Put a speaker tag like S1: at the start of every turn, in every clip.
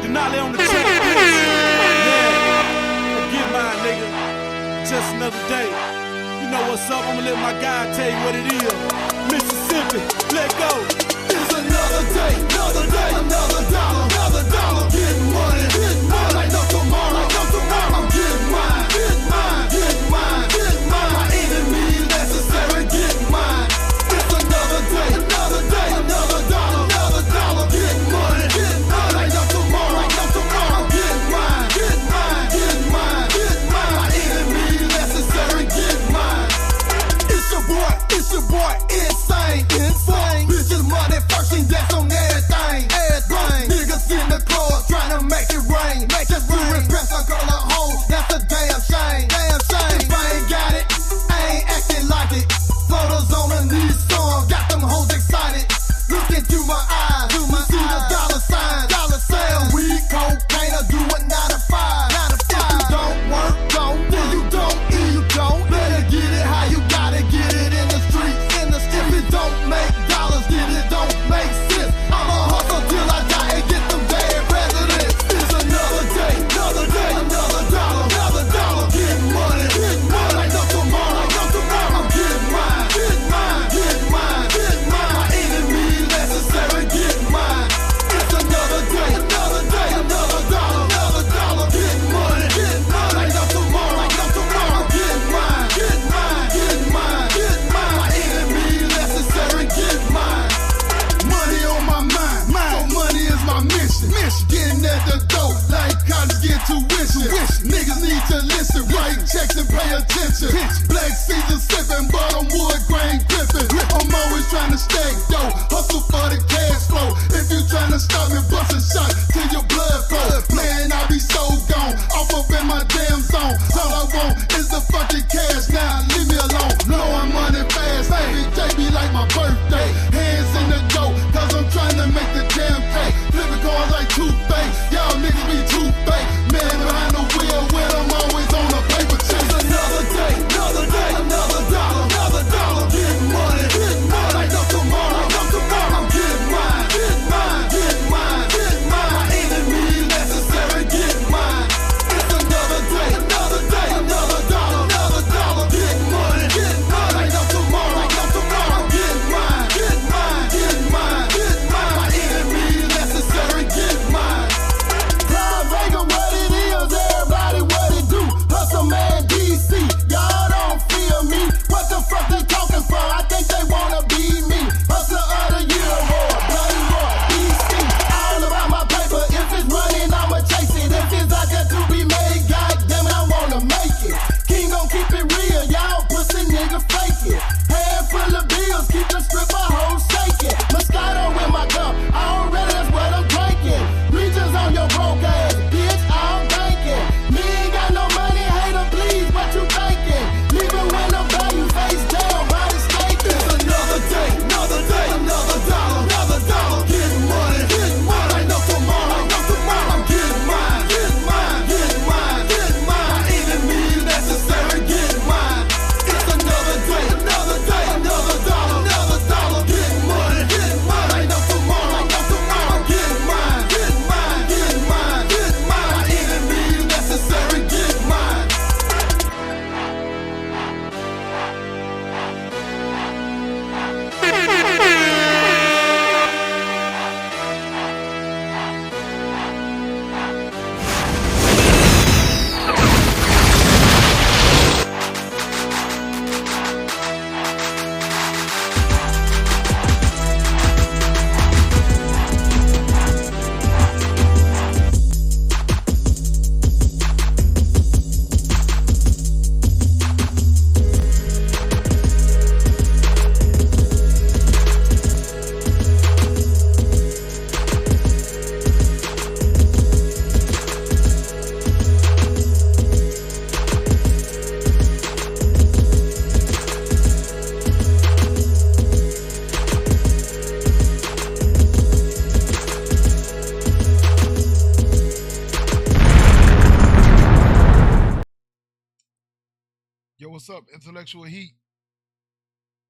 S1: Denali on the track. Yeah, get mine, nigga. Just another day. You know what's up? I'ma let my guy tell you what it is. Mississippi, let go.
S2: It's another day, another day, another dollar, another dollar. Getting money, like no tomorrow, like no tomorrow. I'm getting mine, get mine, get mine, get mine. My enemies necessary, get mine. It's another day, another day, another dollar, another dollar. Getting money, like no tomorrow, like no tomorrow. I'm getting mine, get mine, get mine, get mine. My enemies necessary, get mine. It's your boy, insane, insane. Bitches money first and that's on everything, everything. Niggas in the club trying to make it rain, just to impress a girl at home. That's a damn shame, damn shame. If I ain't got it, I ain't acting like it. Photos on a new song, got them hoes excited. Look into my eyes, you see the dollar signs. Dollar signs. Weed, cocaine, or do a 9 to 5. 9 to 5. If you don't work, don't. Then you don't eat, you don't. Better get it how you gotta get it in the streets. If it don't make dollars, then it don't make sense. I'ma hustle till I die and get them dead presidents. It's another day, another day, another dollar, another dollar. Getting money, like no tomorrow, like no tomorrow. I'm getting mine, get mine, get mine, get mine. My enemies necessary, get mine. It's another day, another day, another dollar, another dollar. Getting money, like no tomorrow, like no tomorrow. I'm getting mine, get mine, get mine, get mine. My enemies necessary, get mine. Money on my mind, so money is my mission. Getting at the dough, like college get tuition. Niggas need to listen, write checks and pay attention. Black Caesar sipping, bottom wood grain gripping. I'm always trying to stack dough, hustle for the cash flow. If you trying to stop me, bust a shot till your blood flow. Man, I be so gone, off up in my damn zone. All I want is the fucking cash now, leave me alone. Know I'm running fast, baby, JB like my birthday. Hands in the dough, cause I'm trying to make the damn pay. Flipping cars like toothpaste, y'all niggas be too fake. Man behind the wheel when I'm always on the paper chase. Another day, another day, another dollar, another dollar. Getting money, like no tomorrow, like no tomorrow. I'm getting mine, get mine, get mine, get mine. My enemies necessary, get mine. It's another day, another day, another dollar, another dollar. Getting money, like no tomorrow, like no tomorrow. I'm getting mine, get mine, get mine, get mine. My enemies necessary, get mine. Prime Vega, what it is, everybody what it do. Hustle man DC, y'all don't feel me. What the fuck they talking for? I think they wanna be me. Hustle of the year award, Bloody Roy, DC. All about my paper, if it's running, I'ma chase it. If it's out there to be made, goddamn it, I wanna make it. King gon' keep it real, y'all pussy nigga fake it. Head full of bills, keep the stripper hoes shaking. Moscato in my cup, already that's what I'm drinking. Regions on your broke ass, bitch, I'm banking. Me ain't got no money, hater, please, what you thinking? Leaving when I'm value face down, body skating. It's another day, another day, another dollar, another dollar. Getting money, like no tomorrow, like no tomorrow. I'm getting mine, get mine, get mine, get mine. My enemies necessary, get mine. It's another day, another day, another dollar, another dollar. Getting money, like no tomorrow, like no tomorrow. I'm getting mine, get mine, get mine, get mine. My enemies necessary, get mine.
S3: Yo, what's up? Intellectual Heat,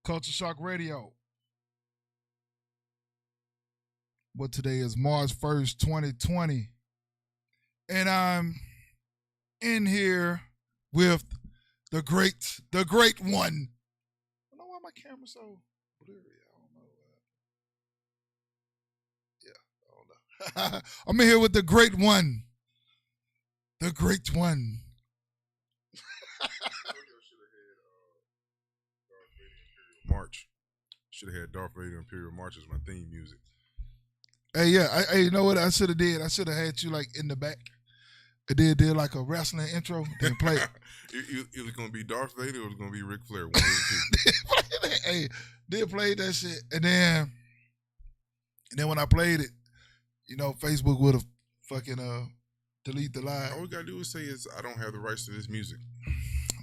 S3: Culture Shock Radio. But today is March 1st, 2020. And I'm in here with the great one. I don't know why my camera's so blurry. I don't know. I'm in here with the great one. The great one.
S4: March. Should have had Darth Vader Imperial March as my theme music.
S3: Hey, yeah. You know what I should have did? I should have had you like in the back. I did like a wrestling intro. Then play it.
S4: It was going to be Darth Vader or it was going to be Ric Flair. One of the two.
S3: Hey, did play that shit. And then when I played it, Facebook would have fucking delete the live.
S4: All we got to do is say is I don't have the rights to this music.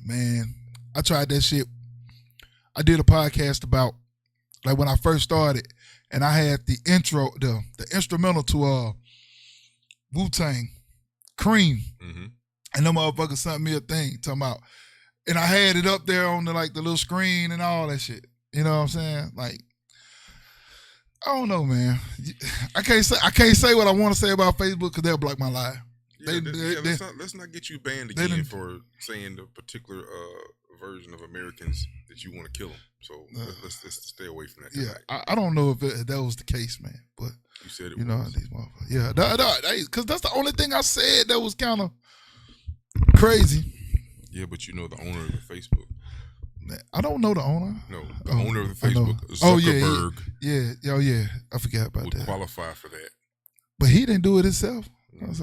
S3: Man, I tried that shit. I did a podcast about like when I first started, and I had the intro, the instrumental to Wu-Tang, Cream, and them motherfuckers sent me a thing talking about, and I had it up there on the little screen and all that shit. You know what I'm saying? Like, I don't know, man. I can't say what I want to say about Facebook because they'll block my live.
S4: Yeah, let's not get you banned again for saying the particular version of Americans that you want to kill them. So let's stay away from that.
S3: Yeah, I don't know if that was the case, man. But
S4: you said it.
S3: These motherfuckers. Yeah, because that's the only thing I said that was kind of crazy.
S4: Yeah, but the owner of the Facebook.
S3: I don't know the owner.
S4: No, the owner of the Facebook, Zuckerberg.
S3: Yeah. I forgot about that.
S4: Would qualify for that.
S3: But he didn't do it himself.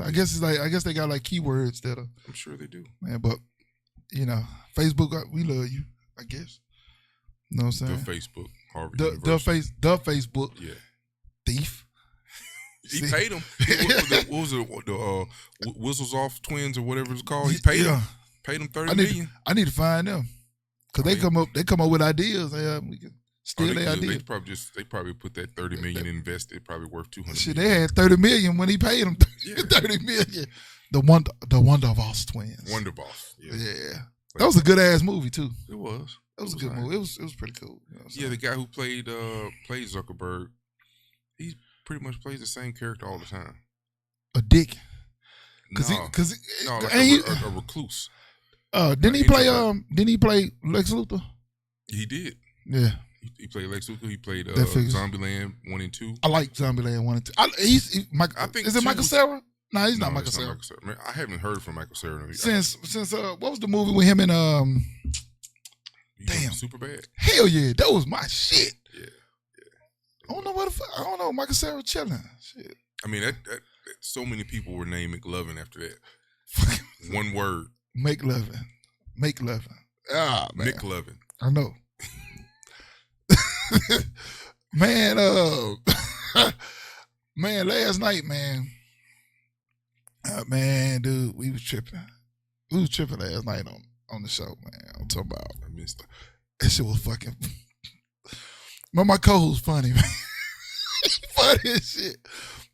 S3: I guess they got like keywords that are.
S4: I'm sure they do.
S3: Man, but Facebook, we love you. I guess. You know what I'm saying?
S4: The Facebook, Harvard
S3: the Facebook.
S4: Yeah.
S3: Thief.
S4: He paid him. What was it? The Whistles Off Twins or whatever it's called. He paid him. Paid him $30 million.
S3: I need to find them because they come up with ideas. We can steal their ideas.
S4: They probably put that $30 million invested. Probably worth $200
S3: Shit,
S4: million.
S3: they had $30 million when he paid them. $30 million. The Wonderboss twins.
S4: Wonderboss.
S3: Yeah. That was a good ass movie too.
S4: It was.
S3: It was a good movie. It was pretty cool.
S4: The guy who played Zuckerberg, he pretty much plays the same character all the time.
S3: A dick.
S4: A recluse.
S3: Didn't he play Lex Luthor?
S4: He did.
S3: Yeah.
S4: He played Lex Luthor. He played Zombieland 1 and 2.
S3: I like Zombieland 1 and 2. Is it Michael Cera? No, he's not Michael Cera.
S4: Man, I haven't heard from Michael Cera
S3: since what was the movie with him and damn,
S4: Superbad.
S3: Hell yeah, that was my shit.
S4: Yeah.
S3: I don't know what the fuck. I don't know. Michael Cera chilling. Shit.
S4: I mean, that so many people were named McLovin after that. One word.
S3: Make lovin'. Ah, man.
S4: McLovin.
S3: I know. Man, man, last night, man. Man, dude, we was tripping. We was tripping last night on the show, man. I'm talking about.
S4: I missed it.
S3: That shit was fucking. My co-host funny, man. Funny as shit.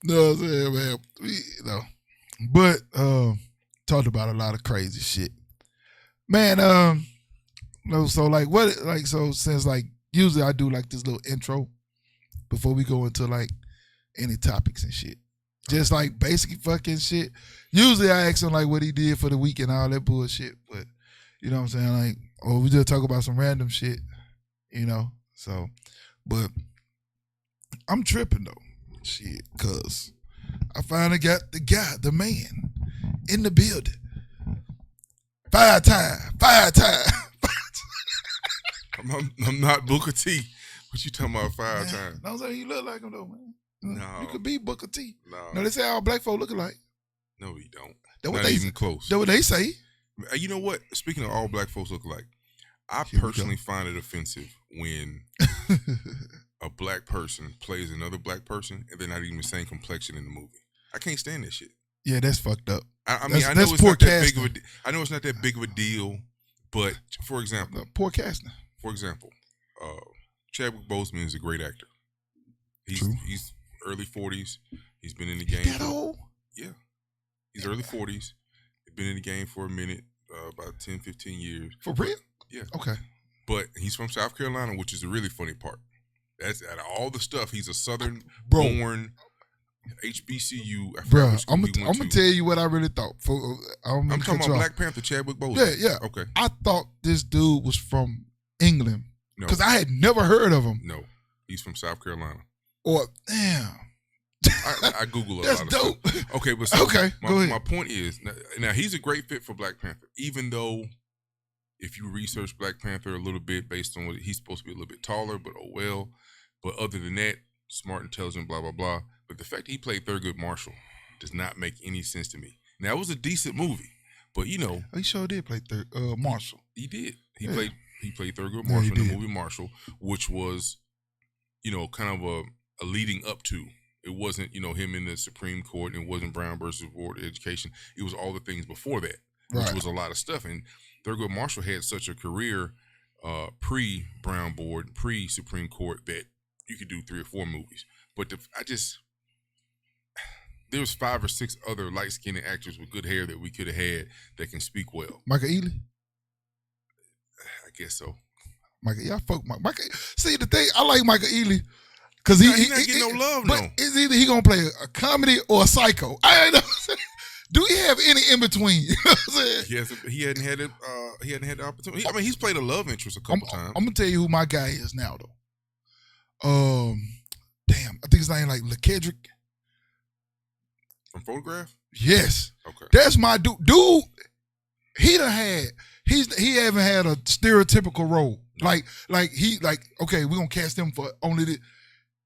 S3: You know what I'm saying, man? But talked about a lot of crazy shit, man. Since usually I do like this little intro before we go into like any topics and shit. Just like basic fucking shit. Usually I ask him like what he did for the week and all that bullshit. But you know what I'm saying? Like, or we just talk about some random shit, So, but I'm tripping though. Shit, cause I finally got the man in the building. 5 times.
S4: I'm not Booker T. What you talking about 5 times?
S3: I was like, you look like him though, man.
S4: No.
S3: You could be Booker T.
S4: No,
S3: they say all black folk look alike.
S4: No, you don't.
S3: Not
S4: even close.
S3: That's what they say.
S4: You know what? Speaking of all black folks look alike, I personally find it offensive when a black person plays another black person and they're not even the same complexion in the movie. I can't stand that shit.
S3: Yeah, that's fucked up.
S4: I know it's not that big of a. I know it's not that big of a deal, but for example,
S3: poor casting.
S4: For example, Chadwick Boseman is a great actor. He's early 40s. He's been in the game.
S3: That old?
S4: Yeah. He's early 40s. He's been in the game for a minute, about 10, 15 years.
S3: For real?
S4: Yeah.
S3: Okay.
S4: But he's from South Carolina, which is the really funny part. That's out of all the stuff, he's a Southern born HBCU.
S3: Bro, I'm gonna tell you what I really thought.
S4: I'm talking about Black Panther, Chadwick Boseman.
S3: Yeah.
S4: Okay.
S3: I thought this dude was from England
S4: No.
S3: because I had never heard of him.
S4: No, he's from South Carolina.
S3: Or damn,
S4: I Google a
S3: that's
S4: lot of
S3: dope.
S4: stuff. Okay, but so
S3: Okay, go ahead.
S4: my point is now he's a great fit for Black Panther, even though if you research Black Panther a little bit based on what he's supposed to be a little bit taller, but oh well. But other than that, smart, intelligent, blah, blah, blah. But the fact that he played Thurgood Marshall does not make any sense to me. Now, it was a decent movie, but you know.
S3: He sure did play Marshall.
S4: He did. He
S3: Yeah.
S4: played Thurgood
S3: Yeah,
S4: Marshall
S3: he
S4: in the
S3: did.
S4: movie Marshall, which was, you know, kind of a leading up to. It wasn't, you know, him in the Supreme Court, and it wasn't Brown versus Board of Education. It was all the things before that, which
S3: Right.
S4: was a lot of stuff. And Thurgood Marshall had such a career pre-Brown Board, pre-Supreme Court that you could do 3 or 4 movies. But there was 5 or 6 other light-skinned actors with good hair that we could have had that can speak well.
S3: Michael Ealy.
S4: I guess so.
S3: Michael, fuck Michael. See the thing, I like Michael Ealy because he's
S4: not getting no love,
S3: But
S4: no.
S3: it's either he gonna play a comedy or a psycho. I know. Do he have any in between? You know what I'm saying?
S4: He hadn't had it. He hadn't had the opportunity. I mean, he's played a love interest a couple times.
S3: I'm gonna tell you who my guy is now though. Damn, I think his name like LeKedrick.
S4: From Photograph?
S3: Yes,
S4: Okay.
S3: that's my dude. Dude, he haven't had a stereotypical role. Like okay, we're gonna cast him for only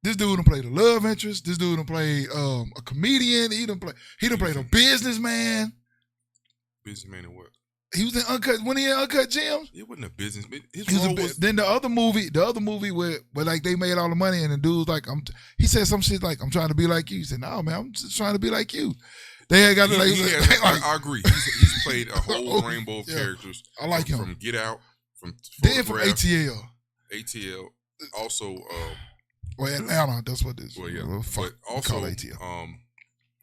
S3: this dude done played a love interest. This dude done played a comedian. He done played a businessman.
S4: Businessman and what?
S3: He was in Uncut Gems.
S4: It wasn't a business. His
S3: He was
S4: role was.
S3: then the other movie where like they made all the money and the dude's like, he said some shit like, I'm trying to be like you. He said, no man, I'm just trying to be like you. They had got to
S4: I agree. He's played a whole rainbow of characters.
S3: I like him.
S4: From Get Out, from
S3: Then from
S4: Photograph,
S3: ATL.
S4: ATL. Also,
S3: Well, Atlanta, that's what this.
S4: well, yeah,
S3: Well, fuck,
S4: but
S3: we call
S4: also,
S3: it ATL.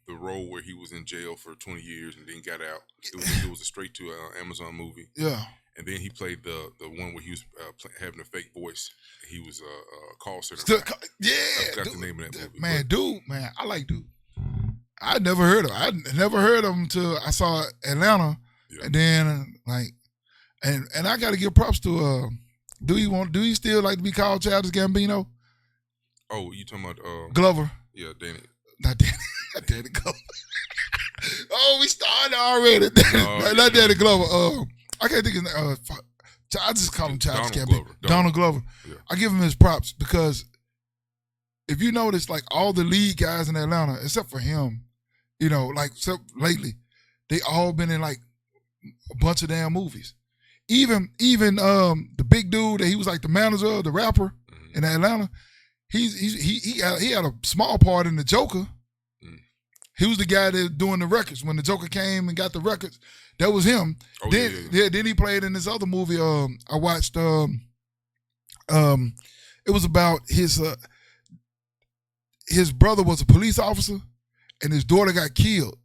S4: the role where he was in jail for 20 years and then got out. It was a straight to Amazon movie.
S3: Yeah.
S4: And then he played the one where he was having a fake voice. He was a call center. guy. I forgot the name of that movie.
S3: Man, I like dude. I never heard of him. I never heard of him until I saw Atlanta,
S4: Yeah.
S3: and then and I got to give props to. Do you still like to be called Childish Gambino?
S4: Oh, you talking about
S3: Glover?
S4: yeah, Danny.
S3: Not Danny Glover. Oh, we started already.
S4: No,
S3: Not Danny Glover. I can't think of his name. I just call him Childish
S4: Donald
S3: Gambino.
S4: Glover.
S3: Donald Glover.
S4: Yeah.
S3: I give him his props because if you notice, like all the lead guys in Atlanta, except for him, you know, like except lately, they all been in like a bunch of damn movies. Even the big dude that he was like the manager of the rapper in Atlanta, he had a small part in the Joker. He was the guy that doing the records when the Joker came and got the records. That was him.
S4: Oh,
S3: then
S4: yeah.
S3: Then he played in this other movie. I watched. It was about his brother was a police officer, and his daughter got killed.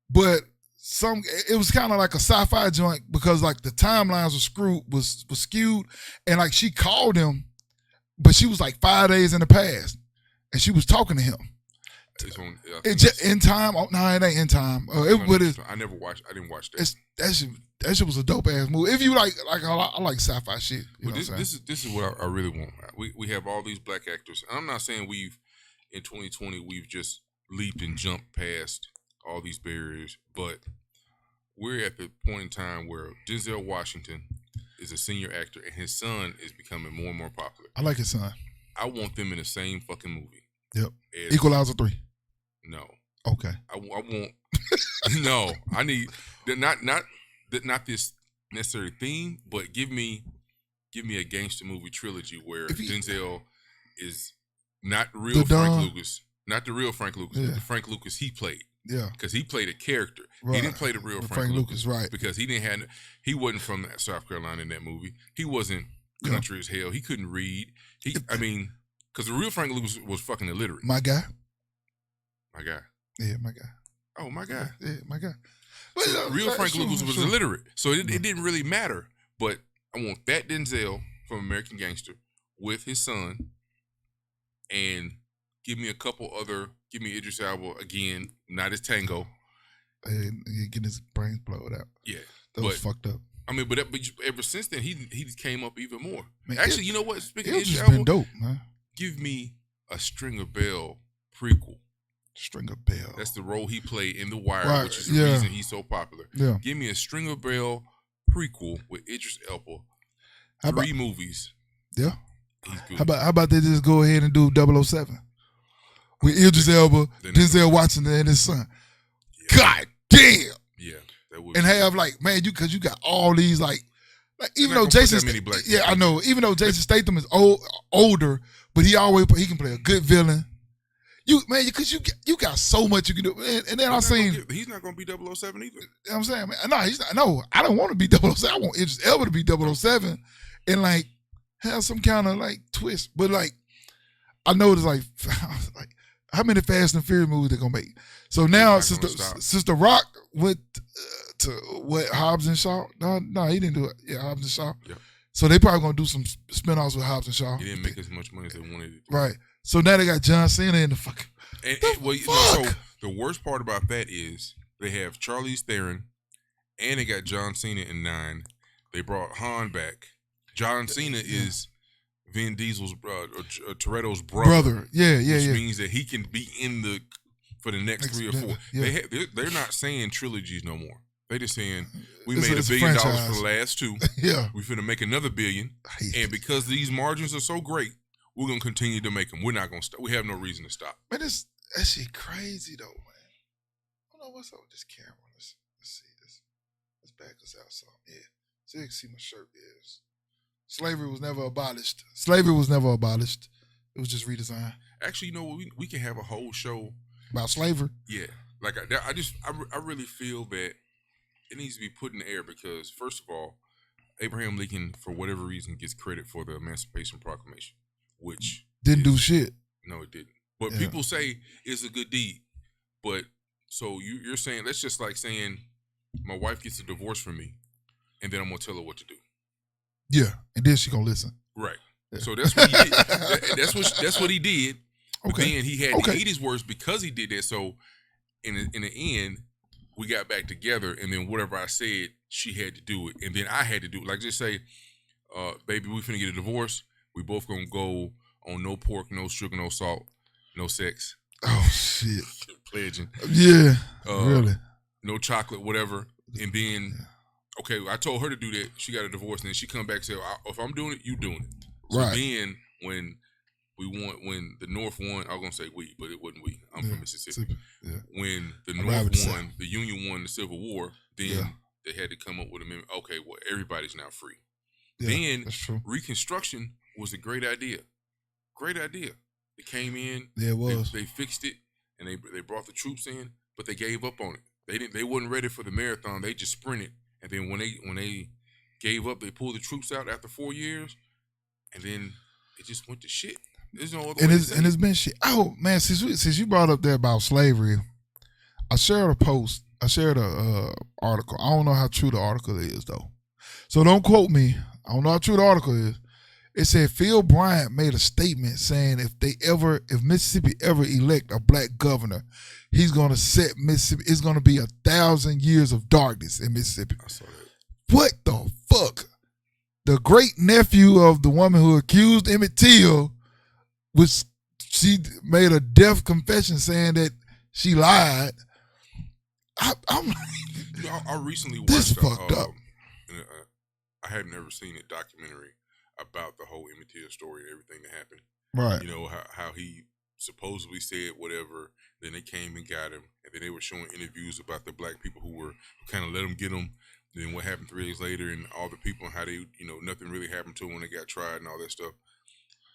S3: But it was kind of like a sci-fi joint because like the timelines was skewed, and like she called him, but she was like 5 days in the past, and she was talking to him. In time. Oh, no, it ain't in time.
S4: I never watched. I didn't watch that.
S3: That shit was a dope ass movie. If you like I like sci-fi shit. You know
S4: this is what I really want. We have all these black actors. I'm not saying in 2020 we've just leaped and jumped past all these barriers, but we're at the point in time where Denzel Washington is a senior actor and his son is becoming more and more popular.
S3: I like his son.
S4: I want them in the same fucking movie.
S3: Yep. Equalizer 3.
S4: No.
S3: Okay.
S4: I want. No. I need not this necessary theme, but give me a gangster movie trilogy where Denzel is not the real Frank Lucas, not the real Frank Lucas, but the Frank Lucas he played.
S3: Yeah,
S4: because he played a character.
S3: Right.
S4: He didn't play the real Frank Lucas,
S3: right?
S4: Because he wasn't from South Carolina in that movie. He wasn't country as hell. He couldn't read. Because the real Frank Lucas was fucking illiterate.
S3: My guy.
S4: Yeah, my guy. Oh, my guy.
S3: Yeah, my guy.
S4: So real Frank Lucas was illiterate, so it didn't really matter. But I want that Denzel from American Gangster with his son, and Give me a couple other. Give me Idris Elba again. Not as Tango.
S3: And getting his brains blowed out.
S4: Yeah,
S3: That was fucked up.
S4: I mean, but ever since then, he came up even more.
S3: Man,
S4: Actually, you know what? Speaking of
S3: It's
S4: Idris
S3: just been
S4: Elba,
S3: dope, man.
S4: give me a Stringer Bell prequel.
S3: Stringer Bell.
S4: That's the role he played in The Wire,
S3: Right,
S4: which is the
S3: yeah.
S4: reason he's so popular.
S3: Yeah.
S4: Give me a Stringer Bell prequel with Idris Elba.
S3: How about-
S4: 3 movies.
S3: Yeah.
S4: He's good.
S3: How about they just go ahead and do 007 with Idris Elba,
S4: Then-
S3: Denzel Washington, and his son? God damn!
S4: Yeah, that would.
S3: And have like, man, because you got all these like even
S4: not
S3: though
S4: gonna put
S3: Jason,
S4: that many black
S3: yeah,
S4: people
S3: I know. Even though Jason Statham is older, but he can play a good villain. Because you got so much you can do. And then I seen,
S4: he's not going to be 007 either.
S3: you know what I'm saying, man, no, he's not. No, I don't want to be 007. I want Idris Elba to be 007 and like have some kind of like twist. But like, I know there's like how many Fast and Furious movies they're gonna make. So now
S4: They're not gonna stop.
S3: since The Rock went to what Hobbs and Shaw. No, he didn't do it. Yeah, Hobbs and Shaw.
S4: Yeah.
S3: So they probably gonna do some spinoffs with Hobbs and Shaw.
S4: He didn't make as much money as they wanted to.
S3: Right. So now they got John Cena in the fucking.
S4: Well, so the worst part about that is they have Charlize Theron, and they got John Cena in 9. They brought Han back. John Cena is Vin Diesel's Toretto's brother.
S3: Yeah.
S4: Which means that he can be in for the next 3 or 4.
S3: Yeah.
S4: They're not saying trilogies no more. They're just saying we
S3: It's
S4: made
S3: a
S4: $1 billion
S3: franchise.
S4: for the last 2.
S3: Yeah.
S4: We finna make another $1 billion, and because these margins are so great, we're gonna continue to make them. We're not gonna stop. We have no reason to stop.
S3: Man, that shit crazy though, man. Hold on, what's up with this camera? Let's see this. Let's back us out some. Yeah. So you can see my shirt is. Slavery was never abolished. It was just redesigned.
S4: Actually, you know what? We can have a whole show.
S3: About slavery.
S4: Yeah, like I really feel that it needs to be put in the air because first of all, Abraham Lincoln, for whatever reason, gets credit for the Emancipation Proclamation, which
S3: Didn't do shit.
S4: No, it didn't. But
S3: Yeah.
S4: people say it's a good deed. But so you're saying that's just like saying my wife gets a divorce from me, and then I'm gonna tell her what to do.
S3: Yeah. And then she gonna listen.
S4: Right.
S3: Yeah.
S4: So that's what he did. That's what he did. But
S3: Okay.
S4: then he had to eat his words because he did that. So in the end, we got back together, and then whatever I said, she had to do it, and then I had to do it. Like just say, baby, we finna get a divorce. We both gonna go on no pork, no sugar, no salt, no sex.
S3: Oh shit.
S4: Pledging.
S3: Yeah.
S4: Uh,
S3: Really.
S4: No chocolate, whatever. And then, okay, I told her to do that. She got a divorce, and then she come back and said, if I'm doing it, you doing it. So
S3: Right.
S4: then when the North won, I was gonna say we, but it wasn't we. I'm from Mississippi.
S3: Yeah.
S4: When the
S3: I'm
S4: North
S3: right with the
S4: won, the Union won the Civil War, then they had to come up with an amendment. Okay, well, everybody's now free.
S3: Yeah,
S4: Then
S3: that's true.
S4: Reconstruction was a great idea. Great idea. They came in,
S3: Yeah, it was.
S4: they fixed it, and they brought the troops in, but they gave up on it. They wasn't ready for the marathon. They just sprinted, and then when they gave up, they pulled the troops out after 4 years, and then it just went to shit. There's no other way to say
S3: And
S4: it.
S3: it's been shit. Oh man, since you brought up there about slavery, I shared a post. I shared a article. I don't know how true the article is though, so don't quote me. I don't know how true the article is. It said Phil Bryant made a statement saying if Mississippi ever elect a black governor, he's gonna set Mississippi. It's gonna be 1,000 years of darkness in Mississippi.
S4: I saw that.
S3: What the fuck? The great nephew of the woman who accused Emmett Till, which she made a death confession saying that she lied. I'm like,
S4: You know, I recently
S3: This
S4: watched.
S3: fucked up.
S4: I hadn't ever seen a documentary about the whole Emmett Till story and everything that happened.
S3: right.
S4: You know how he supposedly said whatever. Then they came and got him, and then they were showing interviews about the black people who kind of let him get him. Then what happened 3 days later, and all the people and how they, nothing really happened to them when they got tried and all that stuff.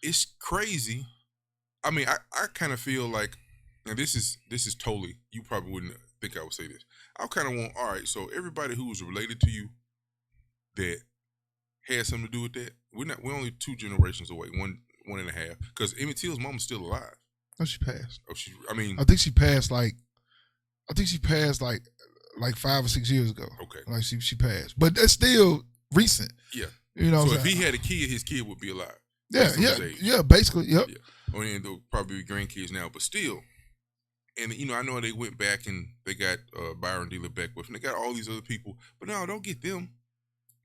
S4: It's crazy. I mean, I kind of feel like, and this is totally, you probably wouldn't think I would say this. I kind of want, all right, so everybody who was related to you that had something to do with that, we're only 2 generations away, one and a half, because Emmett Till's mama's still alive.
S3: No, she passed.
S4: Oh,
S3: I think she passed like 5 or 6 years ago.
S4: Okay.
S3: Like she passed, but that's still recent.
S4: Yeah.
S3: You know.
S4: So
S3: what
S4: if
S3: I'm saying?
S4: he had a kid, his kid would be alive.
S3: Yeah,
S4: based on his age.
S3: yeah. Basically, yep.
S4: Yeah. I mean, they'll probably be grandkids now, but still. And I know they went back and they got Byron D. LeBeckwith, and they got all these other people. But no, don't get them.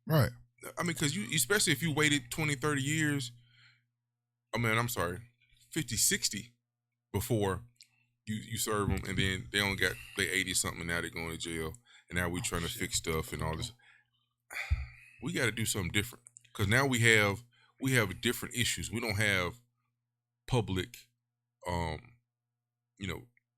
S3: Right.
S4: I mean, because especially if you waited 20, 30 years. I mean, I'm sorry, 50, 60 before you serve them, and then they only got they 80 something, and now they're going to jail, and now we trying to fix stuff and all this. We got to do something different because now we have different issues. We don't have public,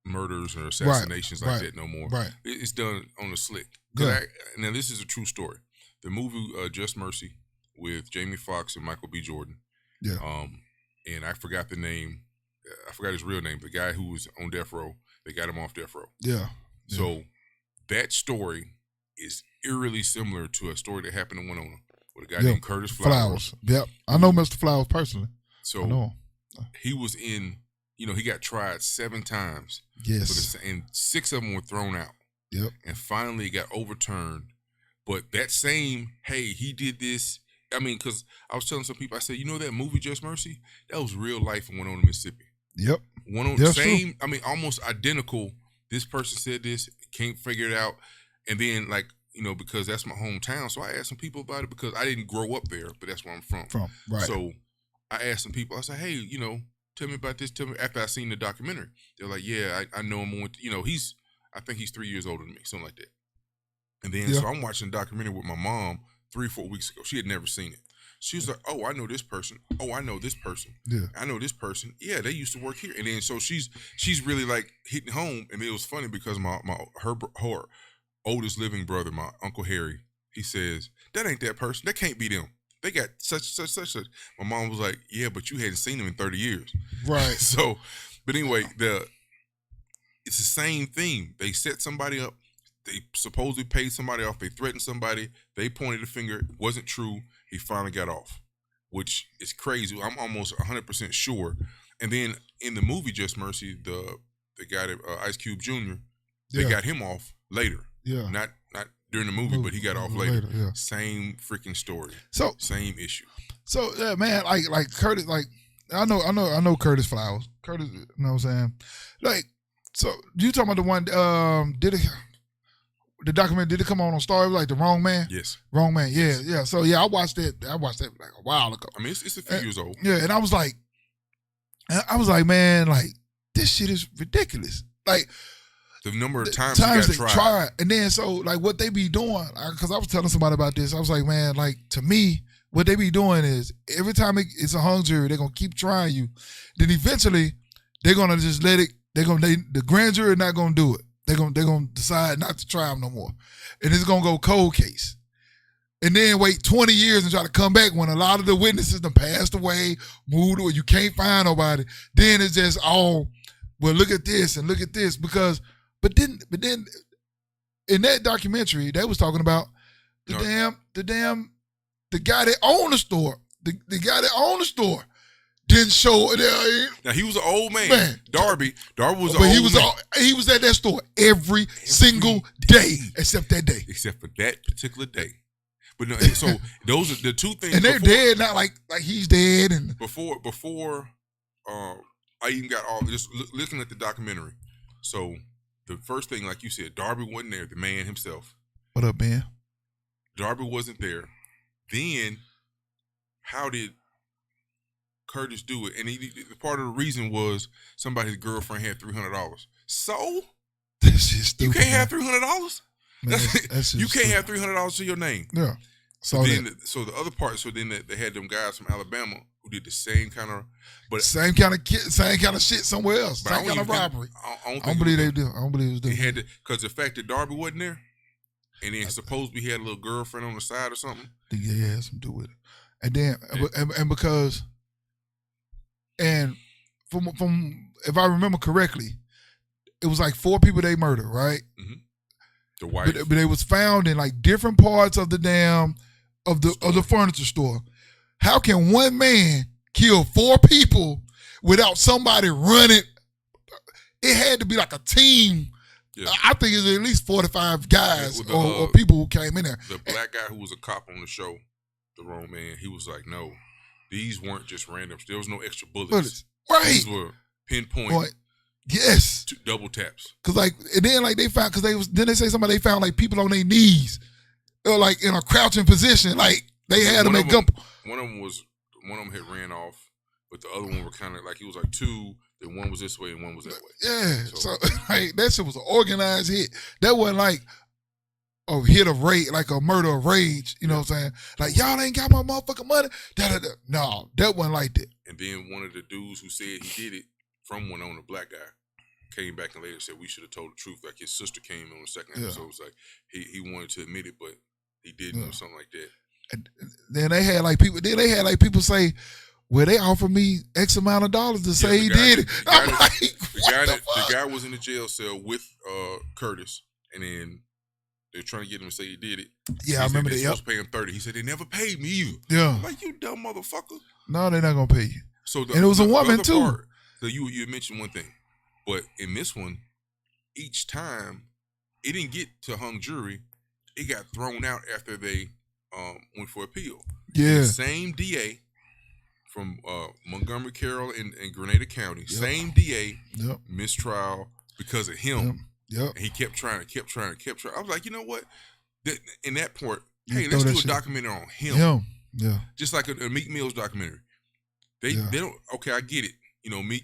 S4: murders or assassinations like that no more.
S3: Right.
S4: It's done on the slick.
S3: Yeah.
S4: Now this is a true story. The movie Just Mercy with Jamie Foxx and Michael B. Jordan.
S3: Yeah.
S4: And I forgot the name. I forgot his real name. The guy who was on death row. They got him off death row.
S3: Yeah.
S4: So that story is eerily similar to a story that happened in Winona with a guy named Curtis Flowers.
S3: Yep. I know Mr. Flowers personally.
S4: So
S3: I know him.
S4: he was in. He got tried 7 times.
S3: Yes.
S4: And 6 of them were thrown out.
S3: Yep.
S4: And finally it got overturned. But that same, hey, he did this. I mean, because I was telling some people, I said, that movie Just Mercy, that was real life in Winona, Mississippi.
S3: Yep.
S4: That's same, true. I mean, almost identical. This person said this, can't figure it out. And then, because that's my hometown, so I asked some people about it because I didn't grow up there, but that's where I'm from.
S3: Right.
S4: So I asked some people, I said, hey, tell me about this. Tell me after I seen the documentary. They're like, yeah, I know him. I think he's 3 years older than me, something like that. And then, so I'm watching the documentary with my mom 3-4 weeks ago. She had never seen it. She was like, oh, I know this person. Oh, I know this person.
S3: Yeah.
S4: I know this person. Yeah, they used to work here. And then, so she's really like hitting home. And it was funny because her oldest living brother, my Uncle Harry, he says, that ain't that person. That can't be them. They got such. My mom was like, yeah, but you hadn't seen them in 30 years.
S3: Right.
S4: So, but anyway, it's the same thing. They set somebody up. They supposedly paid somebody off. They threatened somebody. They pointed the finger. It wasn't true. He finally got off, which is crazy. I'm almost 100% sure. And then in the movie Just Mercy, the guy that Ice Cube Jr., they got him off later.
S3: Yeah.
S4: Not during the movie, but he got off later.
S3: Yeah.
S4: Same freaking story.
S3: So
S4: same issue.
S3: So yeah, man, like Curtis, I know Curtis Flowers. Curtis, you know what I'm saying? So you talking about the one? The documentary, did it come on Star? Like The Wrong Man?
S4: Yes.
S3: Wrong Man. Yeah. So yeah, I watched that like a while ago.
S4: I mean, it's a few years old.
S3: Yeah, and I was like, man, like this shit is ridiculous. Like
S4: the number of times
S3: they
S4: got
S3: tried, and then so like what they be doing, because I was telling somebody about this. I was like, man, like to me, what they be doing is every time it's a hung jury, they're gonna keep trying you. Then eventually, they're gonna just let it. The grand jury not gonna do it. They're gonna decide not to try them no more, and it's gonna go cold case. And then wait 20 years and try to come back when a lot of the witnesses done passed away, moved away. You can't find nobody. Then it's just well, look at this and look at this but then in that documentary they was talking about the guy that owned the store. The guy that owned the store didn't show it.
S4: Now he was an old man. Darby was an
S3: old
S4: man.
S3: He was at that store every single day except that day.
S4: Except for that particular day. But no, so those are the two things.
S3: And they're dead, not like he's dead. And
S4: before I even got all just looking at the documentary. So the first thing, like you said, Darby wasn't there. The man himself.
S3: What up, man?
S4: Darby wasn't there. Then how did Curtis do it? And part of the reason was somebody's girlfriend had $300. So
S3: that's just stupid.
S4: You can't have $300. You can't
S3: stupid.
S4: have $300 to your name.
S3: Yeah.
S4: So the other part. So then they had them guys from Alabama who did the same kind of,
S3: same kind of shit somewhere else. Same kind of robbery. I don't believe they do. I don't believe it was doing.
S4: He had to, because the fact that Darby wasn't there, and then supposedly he had a little girlfriend on the side or something.
S3: I think it had something to do with it. And then and because from if I remember correctly, it was like 4 people they murdered, right?
S4: Mm-hmm. The wife,
S3: but they was found in like different parts of the of the furniture store. How can one man kill 4 people without somebody running? It had to be like a team. Yeah. I think it's at least 45 guys or people who came in there.
S4: The black guy who was a cop on the show, The Wrong Man, he was like, no, these weren't just random. There was no extra bullets.
S3: Bullets. Right.
S4: These were pinpoint.
S3: Point. Yes.
S4: Double taps.
S3: Cause like, and then like they found, cause then they say somebody they found like people on their knees, or like in a crouching position, like they had to make gun.
S4: One of them had ran off, but the other one were kind of like, he was like two. Then one was this way and one was that way.
S3: Yeah. So like that shit was an organized hit. That wasn't like a hit of rage, like a murder of rage. You know what I'm saying? Like, y'all ain't got my motherfucking money. Da-da-da. No, that wasn't like that.
S4: And then one of the dudes who said he did it from Winona, the black guy, came back and later said we should have told the truth. Like his sister came on the second episode. It was like he wanted to admit it, but he didn't or something like that. And
S3: then they had like people say, well, they offered me X amount of dollars to say he did it. I'm like,
S4: the guy was in the jail cell with Curtis, and then they're trying to get him to say he did it.
S3: Yeah, I remember that.
S4: They supposed to pay him $30. He said they never paid me either.
S3: Yeah,
S4: like you dumb motherfucker.
S3: No, they're not gonna pay you.
S4: So
S3: and it was a woman too.
S4: So you mentioned one thing, but in this one, each time it didn't get to hung jury, it got thrown out after they went for appeal.
S3: Yeah,
S4: the same DA from Montgomery, Carroll, and Grenada County. Yep. Same DA, mistrial because of him.
S3: Yep.
S4: And he kept trying. I was like, you know what? In that part, hey, let's do a documentary on him.
S3: Yeah.
S4: Just like a Meek Mill's documentary. They don't. Okay, I get it. You know, Meek,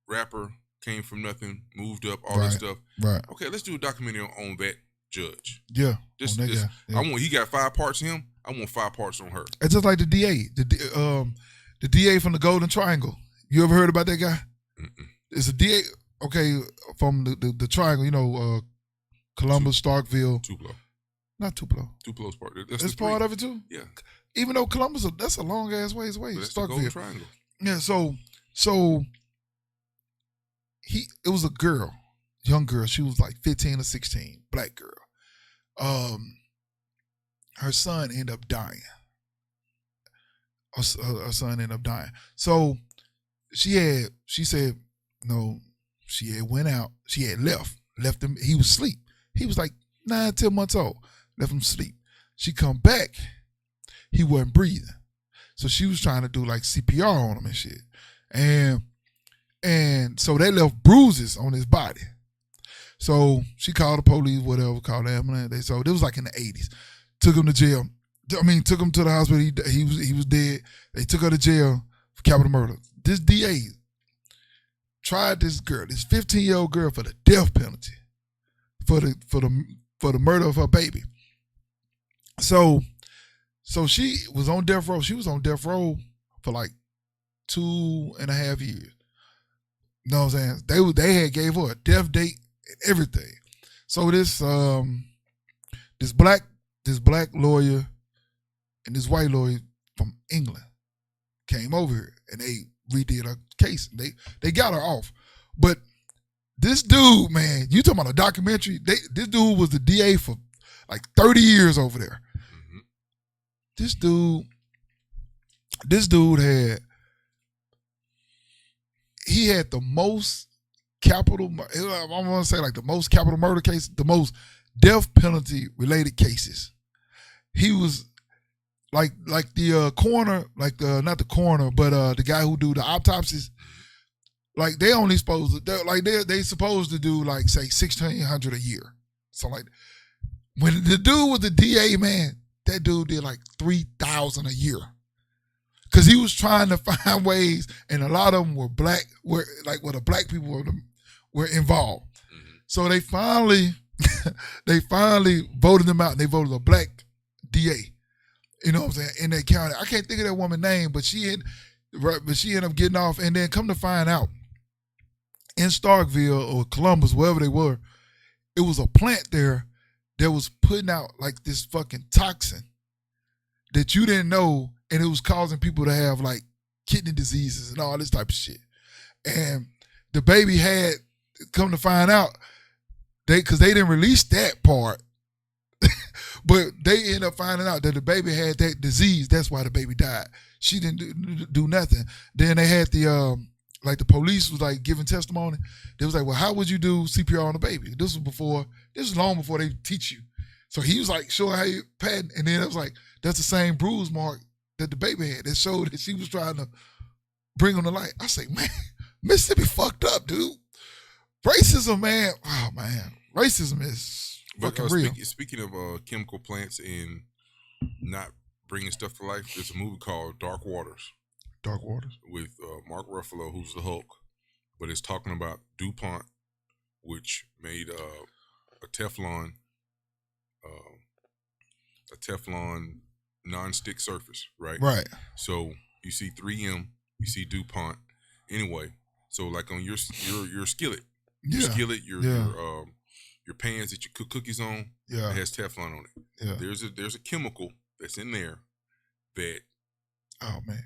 S4: rapper, came from nothing, moved up, all that stuff.
S3: Right.
S4: Okay, let's do a documentary on that judge.
S3: Yeah.
S4: I want. He got 5 parts of him. I want 5 parts on her.
S3: It's just like the DA. The DA from the Golden Triangle. You ever heard about that guy?
S4: Mm-mm.
S3: It's a DA. Okay, from the Triangle. You know, Columbus, Starkville.
S4: Tupelo.
S3: Not Tupelo.
S4: Tupelo's part.
S3: That's part of it too.
S4: Yeah.
S3: Even though Columbus, that's a long ass ways away.
S4: That's
S3: Starkville.
S4: the Golden Triangle.
S3: Yeah. So it was a girl, young girl. She was like 15 or 16, black girl. Her son ended up dying. Her son ended up dying. So she said, no, she had went out. She had left him. He was asleep. He was like 9, 10 months old. Left him sleep. She come back. He wasn't breathing. So she was trying to do like CPR on him and shit. And so they left bruises on his body. So she called the police, whatever, called the ambulance. So it was like in the 80s. Took him to jail. Took him to the hospital. He was dead. They took her to jail for capital murder. This DA tried this girl, this 15-year-old girl, for the death penalty for the murder of her baby. So she was on death row. She was on death row for like 2.5 years. You know what I'm saying? They had gave her a death date and everything. So this black lawyer and this white lawyer from England came over here and they redid her case. They got her off. But this dude, man, you talking about a documentary? This dude was the DA for like 30 years over there.
S4: Mm-hmm.
S3: This dude had the most capital, I'm gonna say like the most capital murder case, the most death penalty related cases. He was like the coroner, not the coroner, but the guy who do the autopsies. Like they only supposed to, they supposed to do like say 1,600 a year. So like when the dude was the DA, man, that dude did like 3,000 a year. Cause he was trying to find ways, and a lot of them were black, where the black people were involved.
S4: Mm-hmm.
S3: So they finally voted them out, and they voted a black DA. You know what I'm saying? In that county, I can't think of that woman's name, but she ended up getting off. And then come to find out, in Starkville or Columbus, wherever they were, it was a plant there that was putting out like this fucking toxin that you didn't know. And it was causing people to have like kidney diseases and all this type of shit. And the baby had, come to find out, because they didn't release that part, but they ended up finding out that the baby had that disease. That's why the baby died. She didn't do nothing. Then they had the police was like giving testimony. They was like, well, how would you do CPR on the baby? This was long before they teach you. So he was like, showing how you pat. And then it was like, that's the same bruise mark that the baby had that showed that she was trying to bring on the light. I say, man, Mississippi fucked up, dude. Racism, man. Oh man, racism is fucking real.
S4: Speaking of chemical plants and not bringing stuff to life, there's a movie called Dark Waters.
S3: Dark Waters
S4: with Mark Ruffalo, who's the Hulk, but it's talking about DuPont, which made a Teflon non-stick surface, right?
S3: Right.
S4: So you see 3M, you see DuPont. Anyway, so like on your skillet, your skillet, your pans that you cook cookies on, it has Teflon on it.
S3: Yeah.
S4: There's a chemical that's in there that.
S3: Oh man.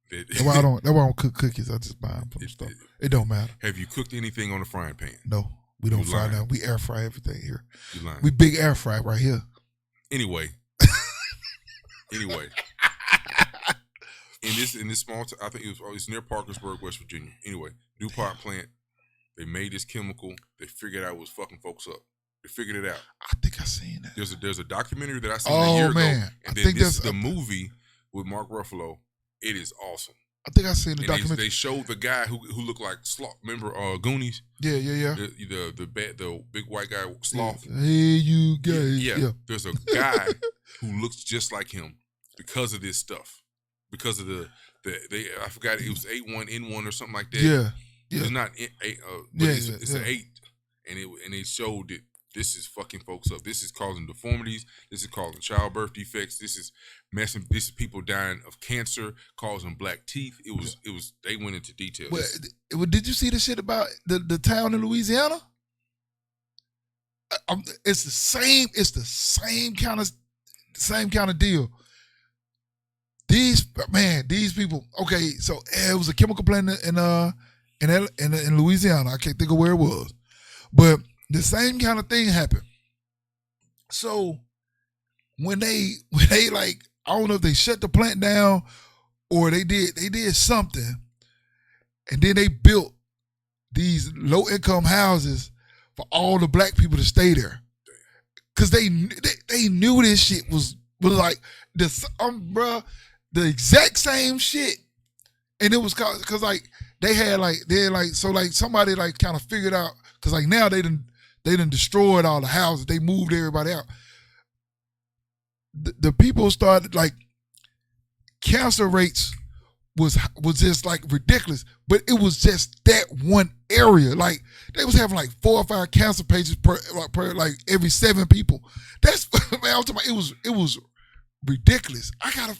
S3: That's why I don't cook cookies. I just buy them from the store. It don't matter.
S4: Have you cooked anything on a frying pan?
S3: No, we don't fry now. We air fry everything here.
S4: You lying.
S3: We big air fry right here.
S4: Anyway. In this small, I think it's near Parkersburg, West Virginia. Anyway, DuPont plant, they made this chemical. They figured out it was fucking folks up. They figured it out.
S3: I think I seen that.
S4: There's a documentary that I seen a year ago. And then
S3: that's
S4: the movie with Mark Ruffalo. It is awesome.
S3: I think I seen the documentary.
S4: They showed the guy who looked like Sloth. Remember Goonies?
S3: Yeah.
S4: The big white guy Sloth.
S3: Hey, you guys.
S4: Yeah. There's a guy who looks just like him because of this stuff. Because of I forgot it was 8-1N1 or something like that.
S3: Yeah.
S4: It's not 8. It's an 8, and it showed that this is fucking folks up. This is causing deformities. This is causing childbirth defects. This is messing. This is people dying of cancer, causing black teeth. It was. They went into detail.
S3: Well, did you see the shit about the town in Louisiana? It's the same. It's the same kind of deal. These people. Okay, so it was a chemical plant in Louisiana. I can't think of where it was, but the same kind of thing happened. So when they like, I don't know if they shut the plant down or they did something, and then they built these low income houses for all the black people to stay there, cause they knew this shit was like the exact same shit, and it was cause like they had so somebody like kind of figured out, cause like now they done destroyed all the houses. They moved everybody out. The people started like cancer rates was just like ridiculous, but it was just that one area. Like they was having like 4 or 5 cancer patients per like every 7 people. That's man, I'm talking about, it was ridiculous. I gotta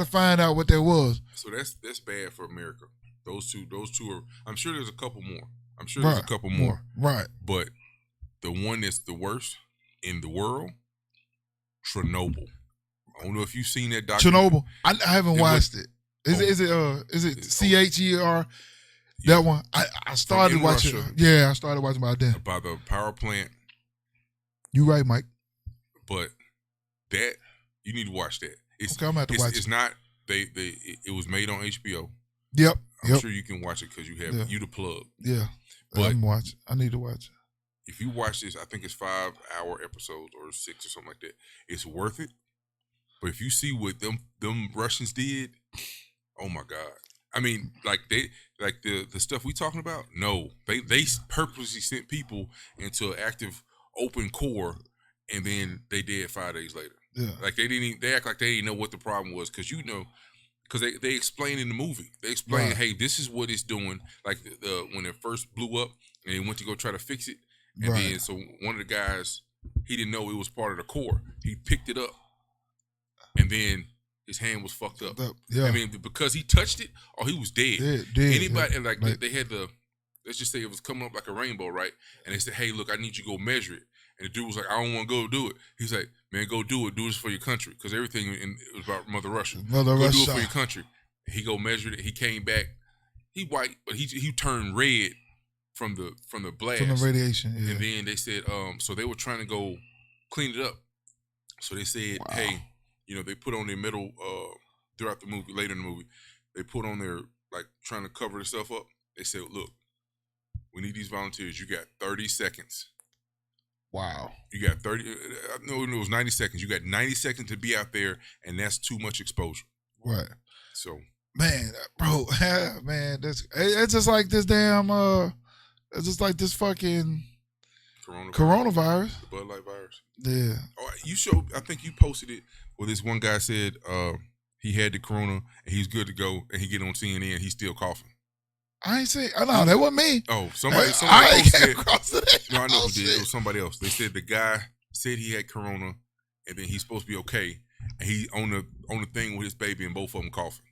S3: find out what that was.
S4: So that's bad for America. Those two are. I'm sure there's a couple more. There's a couple more.
S3: Right.
S4: But the one that's the worst in the world, Chernobyl. I don't know if you've seen that documentary.
S3: Chernobyl. I haven't watched it. Is it CHER? That one. I started watching.
S4: Russia,
S3: I started watching about that.
S4: About the power plant.
S3: You right, Mike.
S4: But that you need to watch that.
S3: Okay, I'm gonna have to watch it.
S4: It's not. It was made on HBO.
S3: Yep.
S4: I'm sure you can watch it because you have you the plug.
S3: Yeah.
S4: But
S3: I need to watch it.
S4: If you watch this, I think it's 5-hour episodes or 6 or something like that. It's worth it. But if you see what them Russians did, oh my God. I mean, like the stuff we talking about, no. They purposely sent people into an active open core, and then they dead 5 days later.
S3: Yeah.
S4: Like they act like they didn't know what the problem was, because they explain in the movie. They explain, hey, this is what it's doing. Like when it first blew up and they went to go try to fix it. And then so one of the guys, he didn't know it was part of the core. He picked it up, and then his hand was fucked up.
S3: Yeah.
S4: I mean, because he touched it, or he was dead. Anybody, and like they had let's just say it was coming up like a rainbow, right? And they said, hey, look, I need you to go measure it. And the dude was like, I don't want to go do it. He's like, man, go do it. Do this for your country. Because everything it was about Mother Russia. Go do it for your country. He go measured it. He came back. He white, but he turned red from the blast.
S3: From the radiation, yeah.
S4: And then they said, so they were trying to go clean it up. So they said, hey, they put on their metal throughout the movie, later in the movie, they put on their, like, trying to cover themselves up. They said, look, we need these volunteers. You got 30 seconds.
S3: Wow.
S4: You got 30. No, it was 90 seconds. You got 90 seconds to be out there, and that's too much exposure.
S3: Right.
S4: So,
S3: man, bro, man, it's just like this damn it's just like this fucking coronavirus.
S4: The Bud Light virus.
S3: Yeah.
S4: Oh, you showed. I think you posted it where this one guy said he had the corona and he's good to go, and he get on CNN, he's still coughing.
S3: I ain't say. No, that wasn't me.
S4: Oh, somebody
S3: I
S4: posted
S3: came across it.
S4: No, I know
S3: Oh,
S4: who did.
S3: shit.
S4: It was somebody else. They said the guy said he had corona, and then he's supposed to be okay, and he on the thing with his baby, and both of them coughing,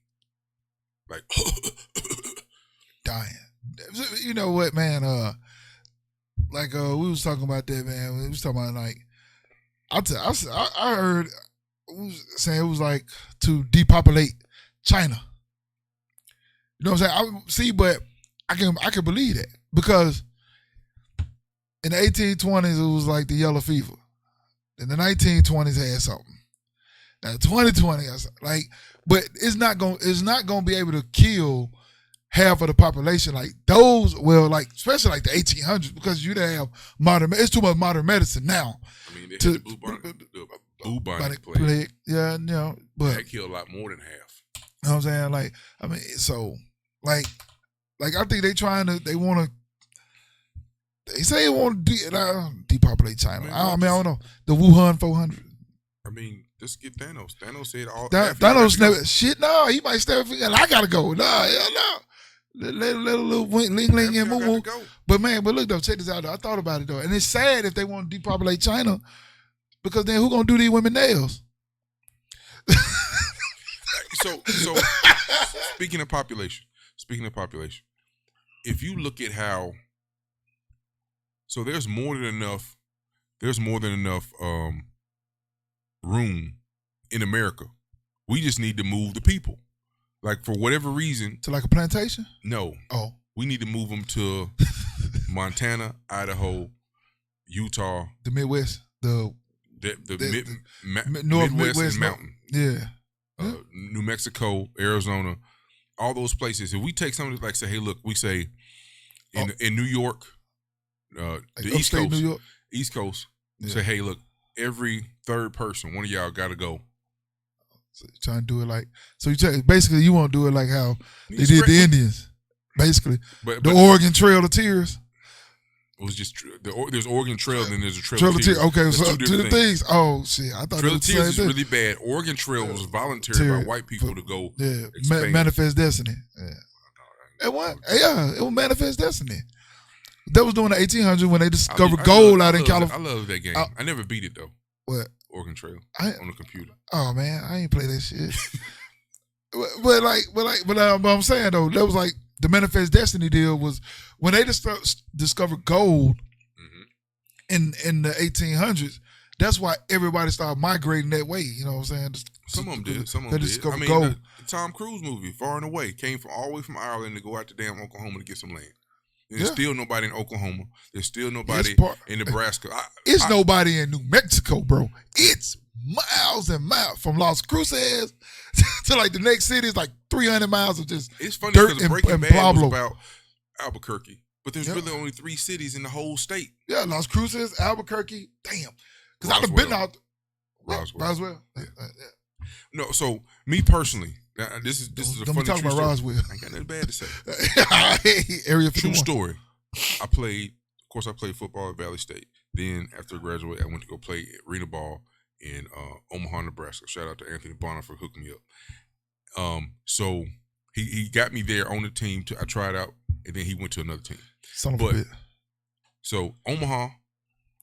S4: like
S3: Dying. You know what, man? Like we was talking about that, man. We was talking about like I heard we was saying it was like to depopulate China. You know what I'm saying? But I can believe that because in the 1820s it was like the yellow fever. In the 1920s had something. Now 2020 like, but it's not gonna be able to kill half of the population like those. Well, like especially like the 1800s because you didn't have modern. It's too much modern medicine now.
S4: I mean, they had the bubonic plague.
S3: Yeah, you know, but
S4: that killed a lot more than half.
S3: You know what I'm saying? Like, I mean, so, like I think they want to, they say they want to depopulate China. I don't know. The Wuhan 400.
S4: I mean, just get Thanos. Thanos said all
S3: Thanos never, shit, no, he might step and I got to go. No, hell no. Let a little ling and moo. But man, look though, check this out though. I thought about it though. And it's sad if they want to depopulate China because then who going to do these women nails?
S4: So speaking of population, if you look at how, so there's more than enough room in America. We just need to move the people. Like for whatever reason.
S3: To like a plantation?
S4: No.
S3: Oh.
S4: We need to move them to Montana, Idaho, Utah.
S3: The Midwest. The
S4: Midwest and Mountain.
S3: Yeah.
S4: New Mexico, Arizona, all those places. If we take something like say, hey, look, we say in New York, the East Coast,
S3: yeah.
S4: Say, hey, look, every third person, one of y'all got to go.
S3: So you're trying to do it like, so basically you want to do it like how they did the Indians, basically. But the Oregon Trail of Tears.
S4: It was just there's Oregon Trail and then there's a Trail of Tears.
S3: Okay,
S4: that's
S3: so two things. Oh shit, I thought
S4: Trail
S3: it was
S4: of Tears is
S3: thing.
S4: really bad. Oregon Trail was voluntary by white people to go.
S3: Yeah, Manifest Destiny. Yeah, it was Manifest Destiny. That was during the 1800s when they discovered gold out in California.
S4: I love that game. I never beat it though.
S3: What?
S4: Oregon Trail on the computer.
S3: Oh man, I ain't play that shit. but I'm saying though, that was like the Manifest Destiny deal was when they discovered gold in the 1800s. That's why everybody started migrating that way. You know what I'm saying?
S4: Some of them did. Some of them did. I mean, the Tom Cruise movie, Far and Away, came from all the way from Ireland to go out to damn Oklahoma to get some land. There's still nobody in Oklahoma. There's still nobody in Nebraska.
S3: It's nobody in New Mexico, bro. It's miles and miles from Las Cruces to like the next city is like 300 miles of just
S4: it's funny
S3: dirt
S4: because Breaking Bad was about Albuquerque, but there's really only 3 cities in the whole state.
S3: Yeah, Las Cruces, Albuquerque. Damn, because I've been out. Roswell. Yeah.
S4: No, so me personally, this is a funny
S3: talk about
S4: story.
S3: Roswell.
S4: I ain't got nothing bad to say.
S3: Area 51.
S4: True story. I played football at Valley State. Then after I graduated, I went to go play arena ball in Omaha, Nebraska. Shout out to Anthony Bonner for hooking me up. So he got me there on the team. I tried out, and then he went to another team. So Omaha.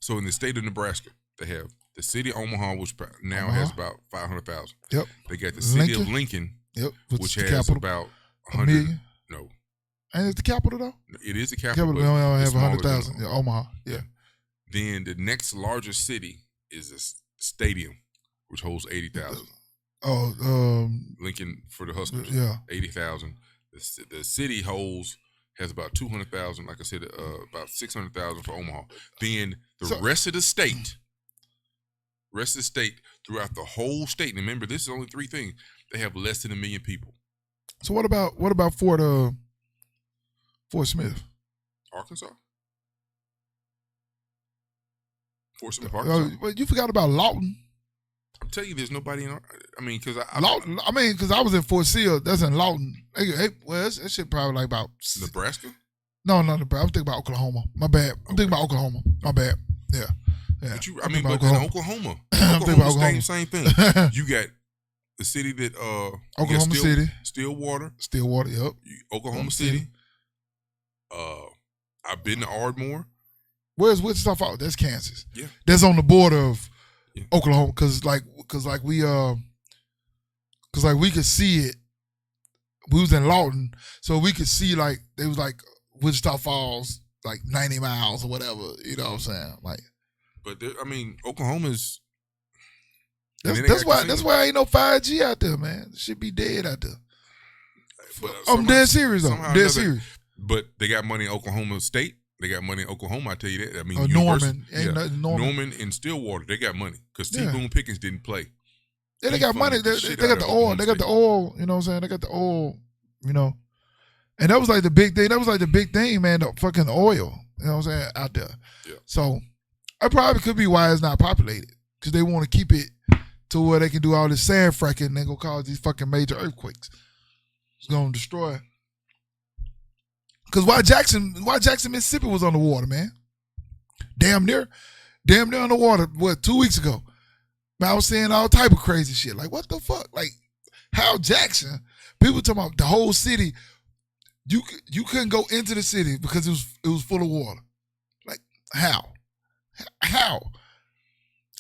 S4: So in the state of Nebraska, they have the city of Omaha, which now has about 500,000.
S3: Yep.
S4: They got the city of Lincoln.
S3: Yep.
S4: Which has about 100 million. No.
S3: And it's the capital though?
S4: It is the capital.
S3: They only have 100,000. Yeah, Omaha. Yeah.
S4: Then the next largest city is a stadium, which holds 80,000. Lincoln for the Huskers.
S3: Yeah.
S4: 80,000. The city has about 200,000. Like I said, about 600,000 for Omaha. Then the rest of the state throughout the whole state. And remember, this is only 3 things. They have less than 1 million people.
S3: So what about Fort Smith?
S4: Arkansas? Fort Smith, Arkansas.
S3: But you forgot about Lawton.
S4: I'm telling you, there's nobody in. I mean, because
S3: Lawton. I mean, because I was in Fort Sill. That's in Lawton. Well, that shit probably like about
S4: Nebraska.
S3: No, Nebraska. I'm thinking about Oklahoma. My bad. I'm thinking about Oklahoma. My bad. Yeah.
S4: But in Oklahoma,
S3: Oklahoma.
S4: Same thing. You got the city that
S3: Oklahoma City,
S4: Stillwater,
S3: yep.
S4: Oklahoma City. I've been to Ardmore.
S3: Where's Wichita Falls? That's Kansas.
S4: Yeah,
S3: that's on the border of Oklahoma. Cause we could see it. We was in Lawton, so we could see like it was like Wichita Falls, like 90 miles or whatever. You know what I'm saying? Like,
S4: but Oklahoma's.
S3: That's why ain't no 5G out there, man. It should be dead out there. I'm dead serious though. Dead serious.
S4: But they got money in Oklahoma State. They got money in Oklahoma. I tell you that. I mean,
S3: Norman,
S4: Norman and Stillwater. They got money because T. Boone Pickens didn't play.
S3: Yeah, they got money. They got the oil. They got the oil. You know what I'm saying? They got the oil. You know, and that was like the big thing. That was like the big thing, man. The fucking oil. You know what I'm saying? Out there.
S4: Yeah.
S3: So that probably could be why it's not populated because they want to keep it to where they can do all this sand fracking and they gonna cause these fucking major earthquakes. It's gonna destroy. Cause why Jackson, Mississippi was on the water, man. Damn near on the water. What, 2 weeks ago? Man, I was saying all type of crazy shit. Like, what the fuck? Like, how Jackson? People talking about the whole city. You couldn't go into the city because it was full of water. Like, how?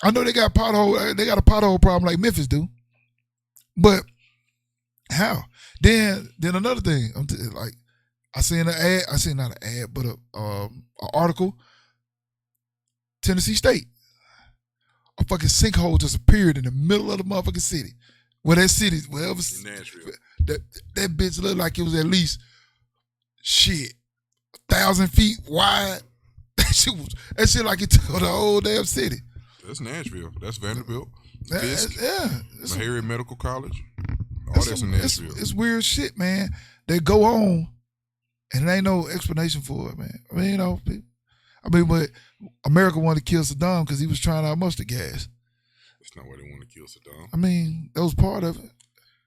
S3: I know they got a pothole problem like Memphis do, but how? Then another thing. I seen an ad. I seen not an ad, but an article. Tennessee State, a fucking sinkhole just appeared in the middle of the motherfucking city. Where that city, wherever
S4: Nashville,
S3: that bitch looked like it was at least 1,000 feet wide. That shit like it took the whole damn city.
S4: That's Nashville. That's Vanderbilt.
S3: Fisk,
S4: Meharry Medical College. All that's in Nashville.
S3: It's weird shit, man. They go on. And there ain't no explanation for it, man. I mean, but America wanted to kill Saddam because he was trying out mustard gas.
S4: That's not why they wanted to kill Saddam.
S3: I mean, that was part of it.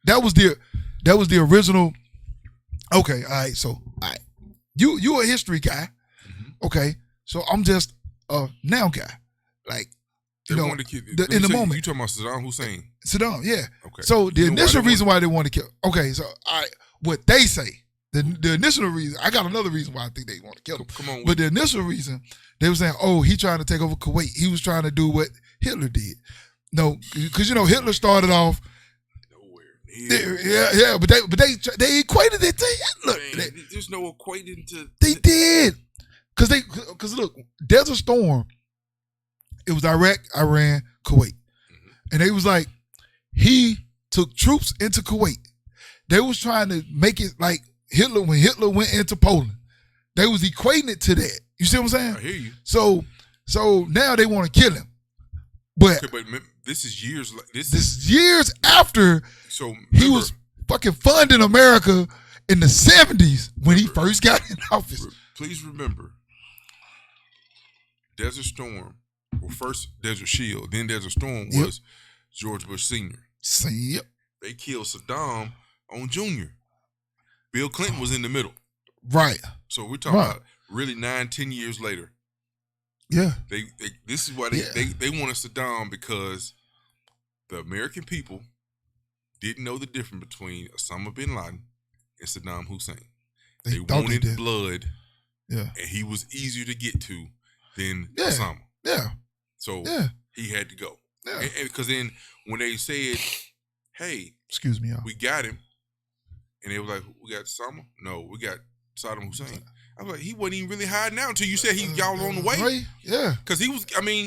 S3: That was the original. Okay, all right. So, all right, you a history guy, okay? So I'm just a now guy, like
S4: they wanted to kill
S3: in the moment.
S4: You talking about Saddam Hussein?
S3: Saddam, yeah.
S4: Okay.
S3: So the initial reason why they wanted to kill. Okay, so all right, what they say. The initial reason, I got another reason why I think they want to kill him.
S4: Come on,
S3: but the initial reason, they were saying, he trying to take over Kuwait. He was trying to do what Hitler did. No, because Hitler started off nowhere. Yeah, but they equated it to Hitler.
S4: Man, there's no equating to.
S3: They did, because look, Desert Storm. It was Iraq, Iran, Kuwait, and they was like, he took troops into Kuwait. They was trying to make it like Hitler when Hitler went into Poland. They was equating it to that. You see what I'm saying?
S4: I hear you.
S3: So now they want to kill him. But
S4: this is years. This
S3: is years after.
S4: So
S3: he was fucking funding America in the 70s when he first got in office.
S4: Please remember, Desert Storm, well, first Desert Shield, then Desert Storm was George Bush Sr.
S3: Yep.
S4: They killed Saddam on Junior. Bill Clinton was in the middle.
S3: Right.
S4: So we're talking about really 9-10 years later.
S3: Yeah.
S4: This is why they wanted Saddam, because the American people didn't know the difference between Osama bin Laden and Saddam Hussein. They wanted blood.
S3: Yeah.
S4: And he was easier to get to than Osama.
S3: Yeah.
S4: So he had to go.
S3: Yeah.
S4: And because then when they said, hey,
S3: excuse me, y'all,
S4: we got him. And they were like, we got Osama? No, we got Saddam Hussein. I was like, he wasn't even really hiding out until you said y'all on the way.
S3: Yeah.
S4: Because he was,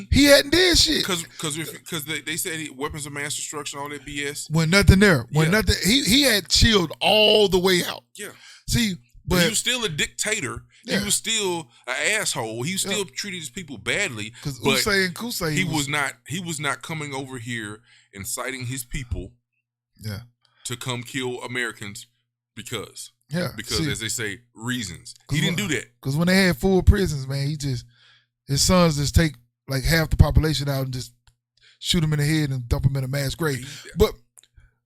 S3: he hadn't did shit.
S4: Because they said weapons of mass destruction, all that BS.
S3: When nothing there. When nothing, he had chilled all the way out.
S4: Yeah.
S3: See,
S4: but he was still a dictator.
S3: Yeah.
S4: He was still an asshole. He still treated his people badly.
S3: Because Qusay
S4: he was not coming over here inciting his people to come kill Americans because as they say, reasons. He didn't do that.
S3: Because when they had full prisons, man, his sons just take like half the population out and just shoot them in the head and dump them in a mass grave. But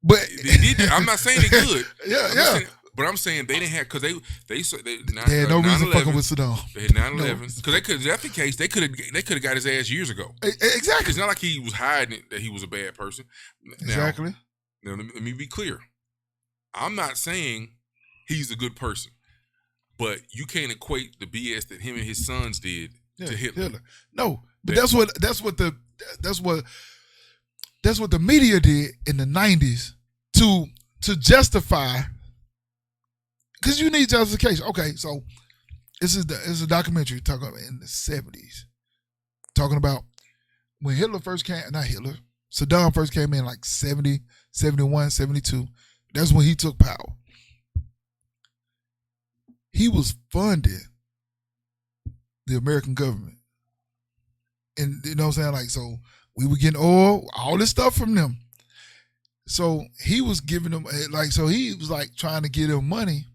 S4: They did that. I'm not saying they could.
S3: yeah.
S4: But I'm saying they didn't have because they
S3: had no reason fucking with Saddam.
S4: They had 9/11 because they could. If that's the case, they could have got his ass years ago.
S3: Exactly.
S4: It's not like he was hiding it, that he was a bad person.
S3: Exactly.
S4: Now let me be clear. I'm not saying he's a good person, but you can't equate the BS that him and his sons did to Hitler.
S3: No, but that's what the media did in the 90s to justify. Because you need justification. Okay, so this is a documentary talking about in the 70s, talking about when Hitler first came. Not Hitler, Saddam first came in like 70, 71, 72. That's when he took power. He was funding the American government, and you know what I'm saying. Like, so we were getting oil, all this stuff from them. So he was giving them so he was like trying to get them money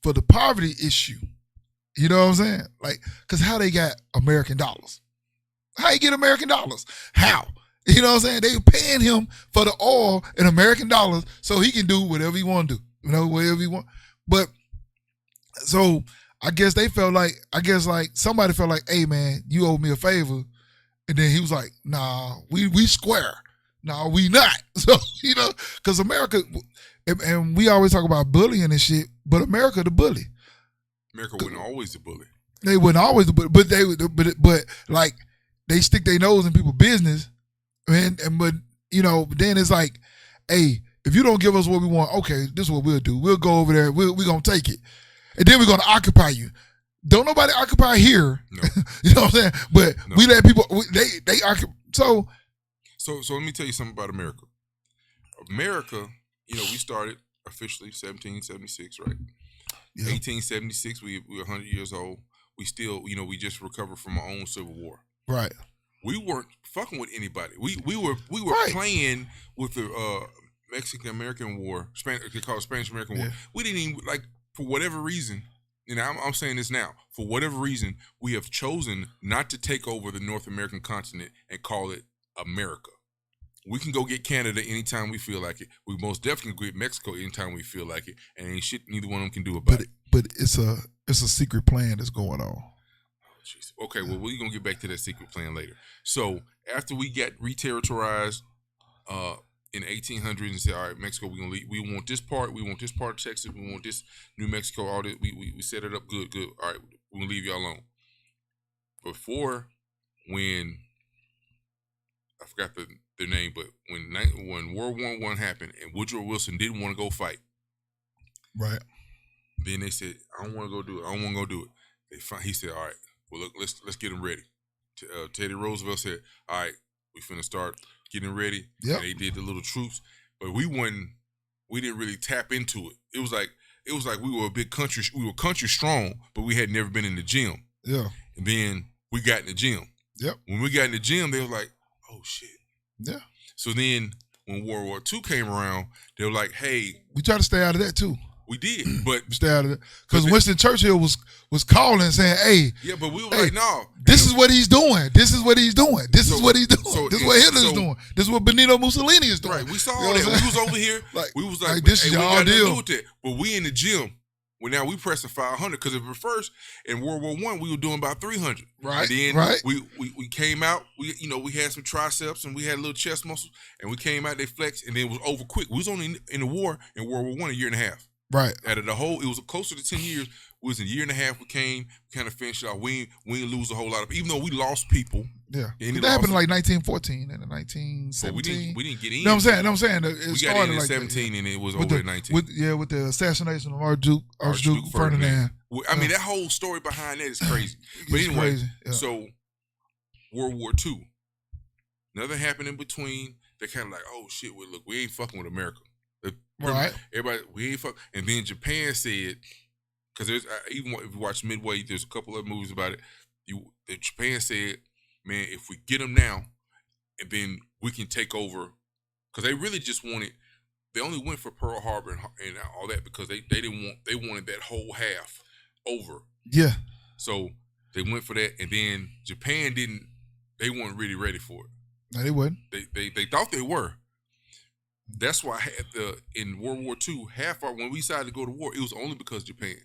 S3: for the poverty issue. You know what I'm saying? Like, because how they got American dollars? How you get American dollars? How? You know what I'm saying? They paying him for the oil in American dollars so he can do whatever he want to do. You know, whatever he want. But, so, I guess somebody felt like, hey, man, you owe me a favor. And then he was like, nah, we square. No, we not. So, you know, because America, and we always talk about bullying and shit, but America the bully.
S4: America wasn't always the bully.
S3: They wasn't always the bully, but like they stick their nose in people's business, but you know, then it's like, hey, if you don't give us what we want, okay, this is what we'll do. We'll go over there. We're gonna take it, and then we're gonna occupy you. Don't nobody occupy here. No. You know what I'm saying? But no. We let people. They occupy.
S4: So let me tell you something about America. America, you know, we started officially 1776, right? Yeah. 1876, we were 100 years old. We still, you know, we just recovered from our own Civil War.
S3: Right.
S4: We weren't fucking with anybody. We were
S3: right.
S4: playing with the Mexican-American War. They call it Spanish-American War. We didn't even, like, for whatever reason, and I'm saying this now, for whatever reason, we have chosen not to take over the North American continent and call it America. We can go get Canada anytime we feel like it. We most definitely can go get Mexico anytime we feel like it, and ain't shit neither one of them can do about it.
S3: But it's a secret plan that's going on.
S4: Oh, jeez. Okay, well, we're gonna get back to that secret plan later. So after we got re-territorialized in 1800 and said, all right, Mexico, we're gonna leave. We want this part. We want this part of Texas. We want this New Mexico. All this. We set it up good. All right, we're gonna leave y'all alone. Before, when I forgot their name, but when World War I happened and Woodrow Wilson didn't want to go fight,
S3: right?
S4: Then they said, "I don't want to go do it. I don't want to go do it." He said, "All right, well look, let's get them ready." Teddy Roosevelt said, "All right, we finna start getting ready."
S3: Yeah,
S4: they did the little troops, but we didn't really tap into it. It was like we were a big country. We were country strong, but we had never been in the gym.
S3: Yeah,
S4: and then we got in the gym.
S3: Yep.
S4: When we got in the gym, they were like, "Oh shit."
S3: Yeah.
S4: So then when World War II came around, they were like, hey.
S3: We tried to stay out of that too.
S4: We did, but
S3: stay out of it. Because Winston Churchill was calling saying, hey.
S4: Yeah, but we were like, no.
S3: This is what he's doing. This is what he's doing. This is what he's doing. This is what Hitler's doing. This is what Benito Mussolini is doing.
S4: Right. We saw all that. We was over here. We was like
S3: this is y'all deal.
S4: With that. But we in the gym. Well, now we pressing 500 because at first in World War I we were doing about 300.
S3: Right.
S4: And then we came out. We had some triceps and we had a little chest muscles and we came out. They flexed and then it was over quick. We was only in the war in World War I a year and a half.
S3: Right.
S4: Out of the whole, it was closer to 10 years. It was a year and a half. We kind of finished it off. We didn't lose a whole lot of, even though we lost people.
S3: Yeah. That happened in like 1914 and 1917.
S4: But we didn't get in.
S3: You know what I'm saying? It
S4: we
S3: started
S4: got in
S3: like
S4: 17 and it was over at 19.
S3: With the assassination of Archduke Ferdinand.
S4: I mean, that whole story behind that is crazy. But anyway,
S3: crazy. Yeah.
S4: So World War II. Nothing happened in between. They're kind of like, oh shit, look, we ain't fucking with America.
S3: Right.
S4: Everybody, we ain't fuck. And then Japan said, because there's even if you watch Midway, there's a couple of movies about it. Japan said, man, if we get them now, and then we can take over, because they really just wanted. They only went for Pearl Harbor and all that because they wanted that whole half over.
S3: Yeah.
S4: So they went for that, and then Japan didn't they weren't really ready for it.
S3: No, they wasn't.
S4: They thought they were. That's why in World War II, when we decided to go to war, it was only because of Japan.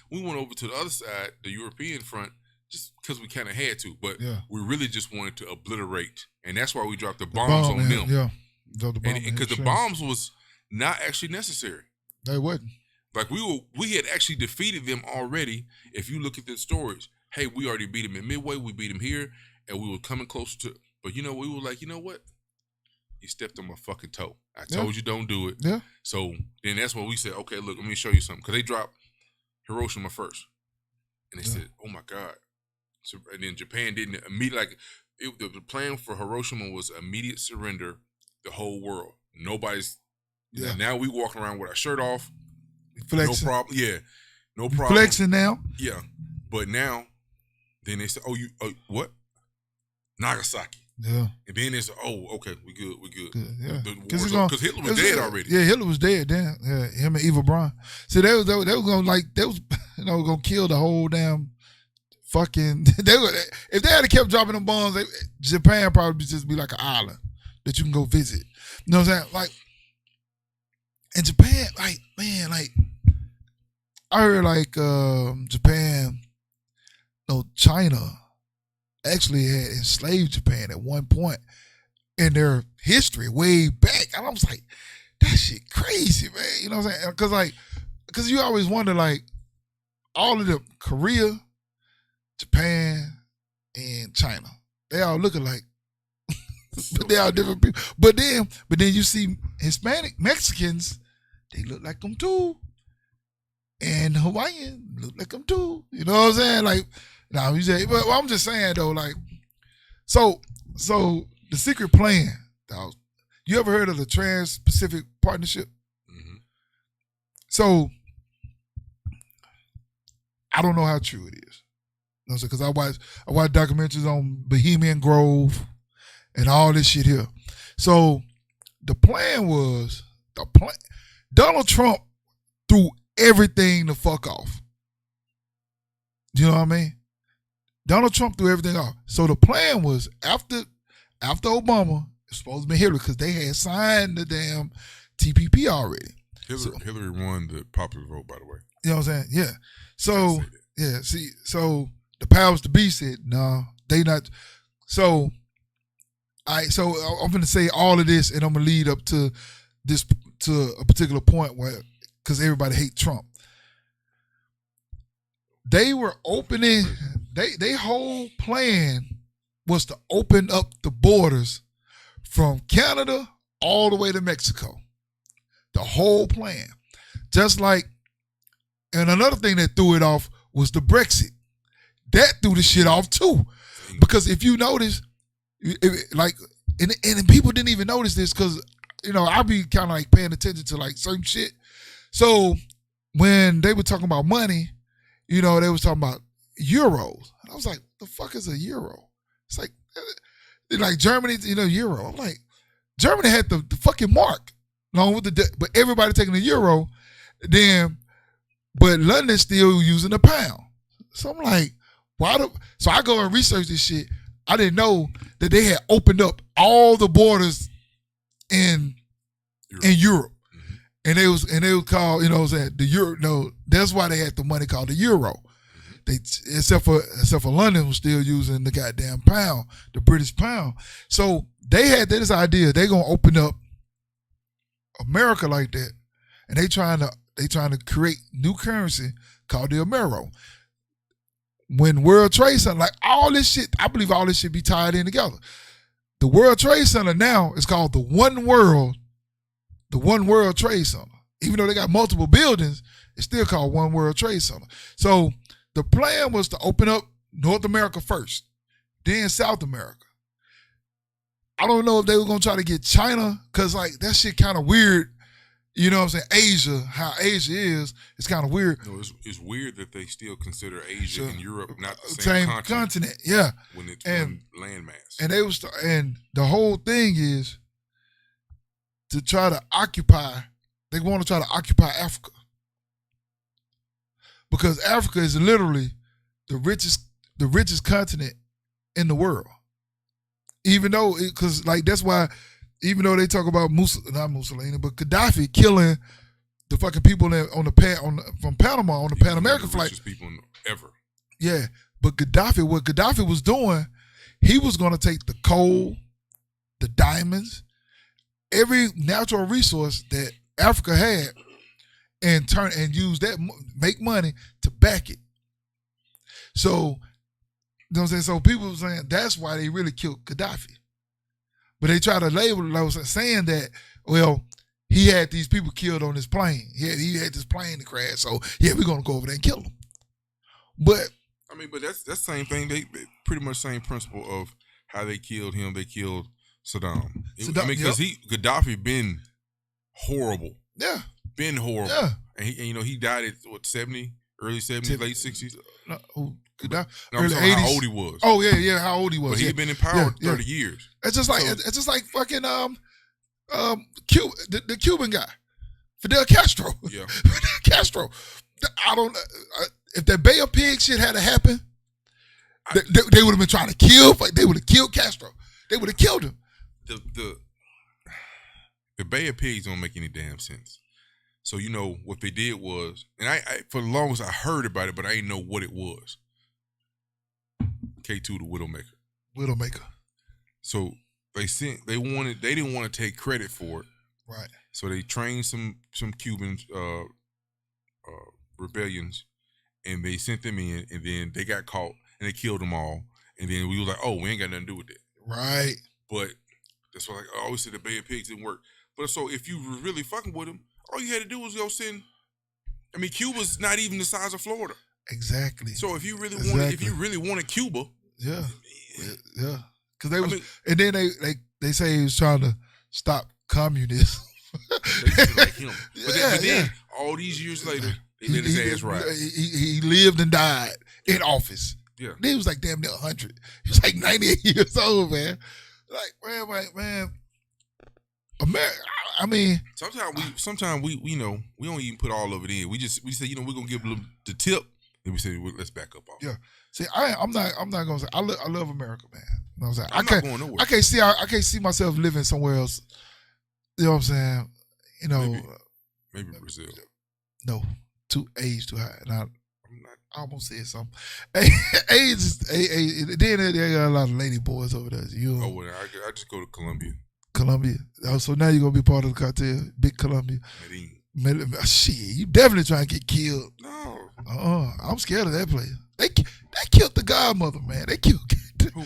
S4: We went over to the other side, the European front, just because we kind of had to. But we really just wanted to obliterate, and that's why we dropped the bombs on them.
S3: Yeah,
S4: because the bombs was not actually necessary.
S3: They wasn't.
S4: Like we had actually defeated them already. If you look at the stories, hey, we already beat them in Midway. We beat them here, and we were coming closer to. But we were like, you know what? You stepped on my fucking toe. I told you don't do it.
S3: Yeah.
S4: So then that's when we said, okay, look, let me show you something. Because they dropped Hiroshima first. And they said, oh my God. So, and then Japan didn't immediately, the plan for Hiroshima was immediate surrender, the whole world. Nobody's, now we walking around with our shirt off.
S3: Flexing.
S4: No problem. Yeah. No problem.
S3: Flexing now.
S4: Yeah. But now, then they said, what? Nagasaki.
S3: Yeah. And
S4: then it's, okay, we good.
S3: Yeah.
S4: Because Hitler was dead already.
S3: Yeah, Hitler was dead then. Yeah, him and Eva Braun. See, they was gonna kill the whole damn fucking. If they had kept dropping them bombs, Japan probably just be like an island that you can go visit. You know what I'm saying? Like, in Japan, like, man, like, I heard like Japan, China actually had enslaved Japan at one point in their history way back. And I was like, that shit crazy, man. You know what I'm saying? Because you always wonder, like, all of them, Korea, Japan, and China, they all look alike. But they are different people. But then you see Hispanic Mexicans, they look like them too. And Hawaiian look like them too. You know what I'm saying? Like, now you say, but I'm just saying though, like, so the secret plan, dog, you ever heard of the Trans-Pacific Partnership?
S4: Mm-hmm.
S3: So I don't know how true it is. You know, because I watch documentaries on Bohemian Grove and all this shit here. So the plan was Donald Trump threw everything the fuck off. You know what I mean? Donald Trump threw everything off. So the plan was after Obama, it's supposed to be Hillary because they had signed the damn TPP already.
S4: Hillary won the popular vote, by the way.
S3: You know what I'm saying? Yeah. So so the powers to be said, no, they not. So I'm going to say all of this, and I'm going to lead up to a particular point where, because everybody hates Trump. They were opening. They whole plan was to open up the borders from Canada all the way to Mexico. The whole plan. Just like, and another thing that threw it off was the Brexit. That threw the shit off too. Because if you notice, and people didn't even notice this because, I be kind of like paying attention to like certain shit. So when they were talking about money, they was talking about euros. And I was like, the fuck is a euro? It's like Germany, euro. I'm like, Germany had the fucking mark along with but everybody taking the euro, but London's still using the pound. So I'm like, so I go and research this shit. I didn't know that they had opened up all the borders in Europe. And they was called, the euro. No, that's why they had the money called the euro. They except for London was still using the goddamn pound, the British pound. So they had this idea they gonna open up America like that, and they trying to create new currency called the Amero. When World Trade Center, like all this shit, I believe all this shit be tied in together. The World Trade Center now is called the One World Trade Center. Even though they got multiple buildings, it's still called One World Trade Center. So the plan was to open up North America first, then South America. I don't know if they were going to try to get China, because like that shit kind of weird. You know what I'm saying? Asia, how Asia is, it's kind of weird.
S4: No, it's weird that they still consider Asia and Europe not the same
S3: continent. Yeah.
S4: When it's one landmass.
S3: And the whole thing is to try to occupy, they want to try to occupy Africa. Because Africa is literally the richest continent in the world. Even though, because like that's why, even though they talk about not Mussolini, but Gaddafi killing the fucking people from Panama on the Pan American flight.
S4: Richest people ever.
S3: Yeah, but what Gaddafi was doing, he was going to take the coal, the diamonds, every natural resource that Africa had, and use that, make money to back it. So, you know what I'm saying? So people were saying that's why they really killed Gaddafi. But they try to label it saying that, well, he had these people killed on his plane. He had this plane to crash. So, yeah, we're going to go over there and kill him. But
S4: I mean, but that's the same thing. They pretty much same principle of how they killed him. They killed Saddam. I mean, because Gaddafi been horrible.
S3: Yeah.
S4: Been horrible.
S3: Yeah.
S4: And he died at what, 70, early 70s, late 60s?
S3: Gaddafi.
S4: No, I'm talking how old he was.
S3: Oh yeah, how old he was.
S4: But he'd been in power 30 years.
S3: It's just like fucking Cuba, the Cuban guy, Fidel Castro.
S4: Yeah.
S3: Fidel Castro. I don't if that Bay of Pigs shit had to happen, they would have been trying to kill. They would have killed Castro. They would have killed him.
S4: The Bay of Pigs don't make any damn sense. So you know what they did was, and I for the longest I heard about it, but I didn't know what it was. K2 the Widowmaker. So they didn't want to take credit for it.
S3: Right.
S4: So they trained some Cuban rebellions, and they sent them in, and then they got caught and they killed them all. And then we was like, oh, we ain't got nothing to do with that.
S3: Right.
S4: But that's why I always said the Bay of Pigs didn't work. But so if you were really fucking with them, all you had to do was go send. I mean, Cuba's not even the size of Florida.
S3: Exactly.
S4: So if you really wanted Cuba,
S3: yeah. Because and then they say he was trying to stop communism.
S4: They like him. But then all these years later, they let his ass ride.
S3: He lived and died in office.
S4: Yeah.
S3: Then he was like damn near 100. He was like 98 years old, man. Like, man. America. I mean,
S4: sometimes we you know, we don't even put all of it in. We say, you know, we're gonna give them the tip, and we say, well, let's back up off.
S3: Yeah. See, I'm not gonna say I love America, man. You know what I'm saying?
S4: I'm not going nowhere.
S3: I can't see myself living somewhere else. You know what I'm saying? You know,
S4: maybe Brazil.
S3: No, age too high. And I almost said something. Age. Then there got a lot of lady boys over there.
S4: Well, I just go to Colombia.
S3: Oh, so now you're gonna be part of the cartel, Big Colombia. Medellin. Shit, you definitely trying to get killed.
S4: No.
S3: I'm scared of that place. They killed the godmother, man. They killed
S4: who,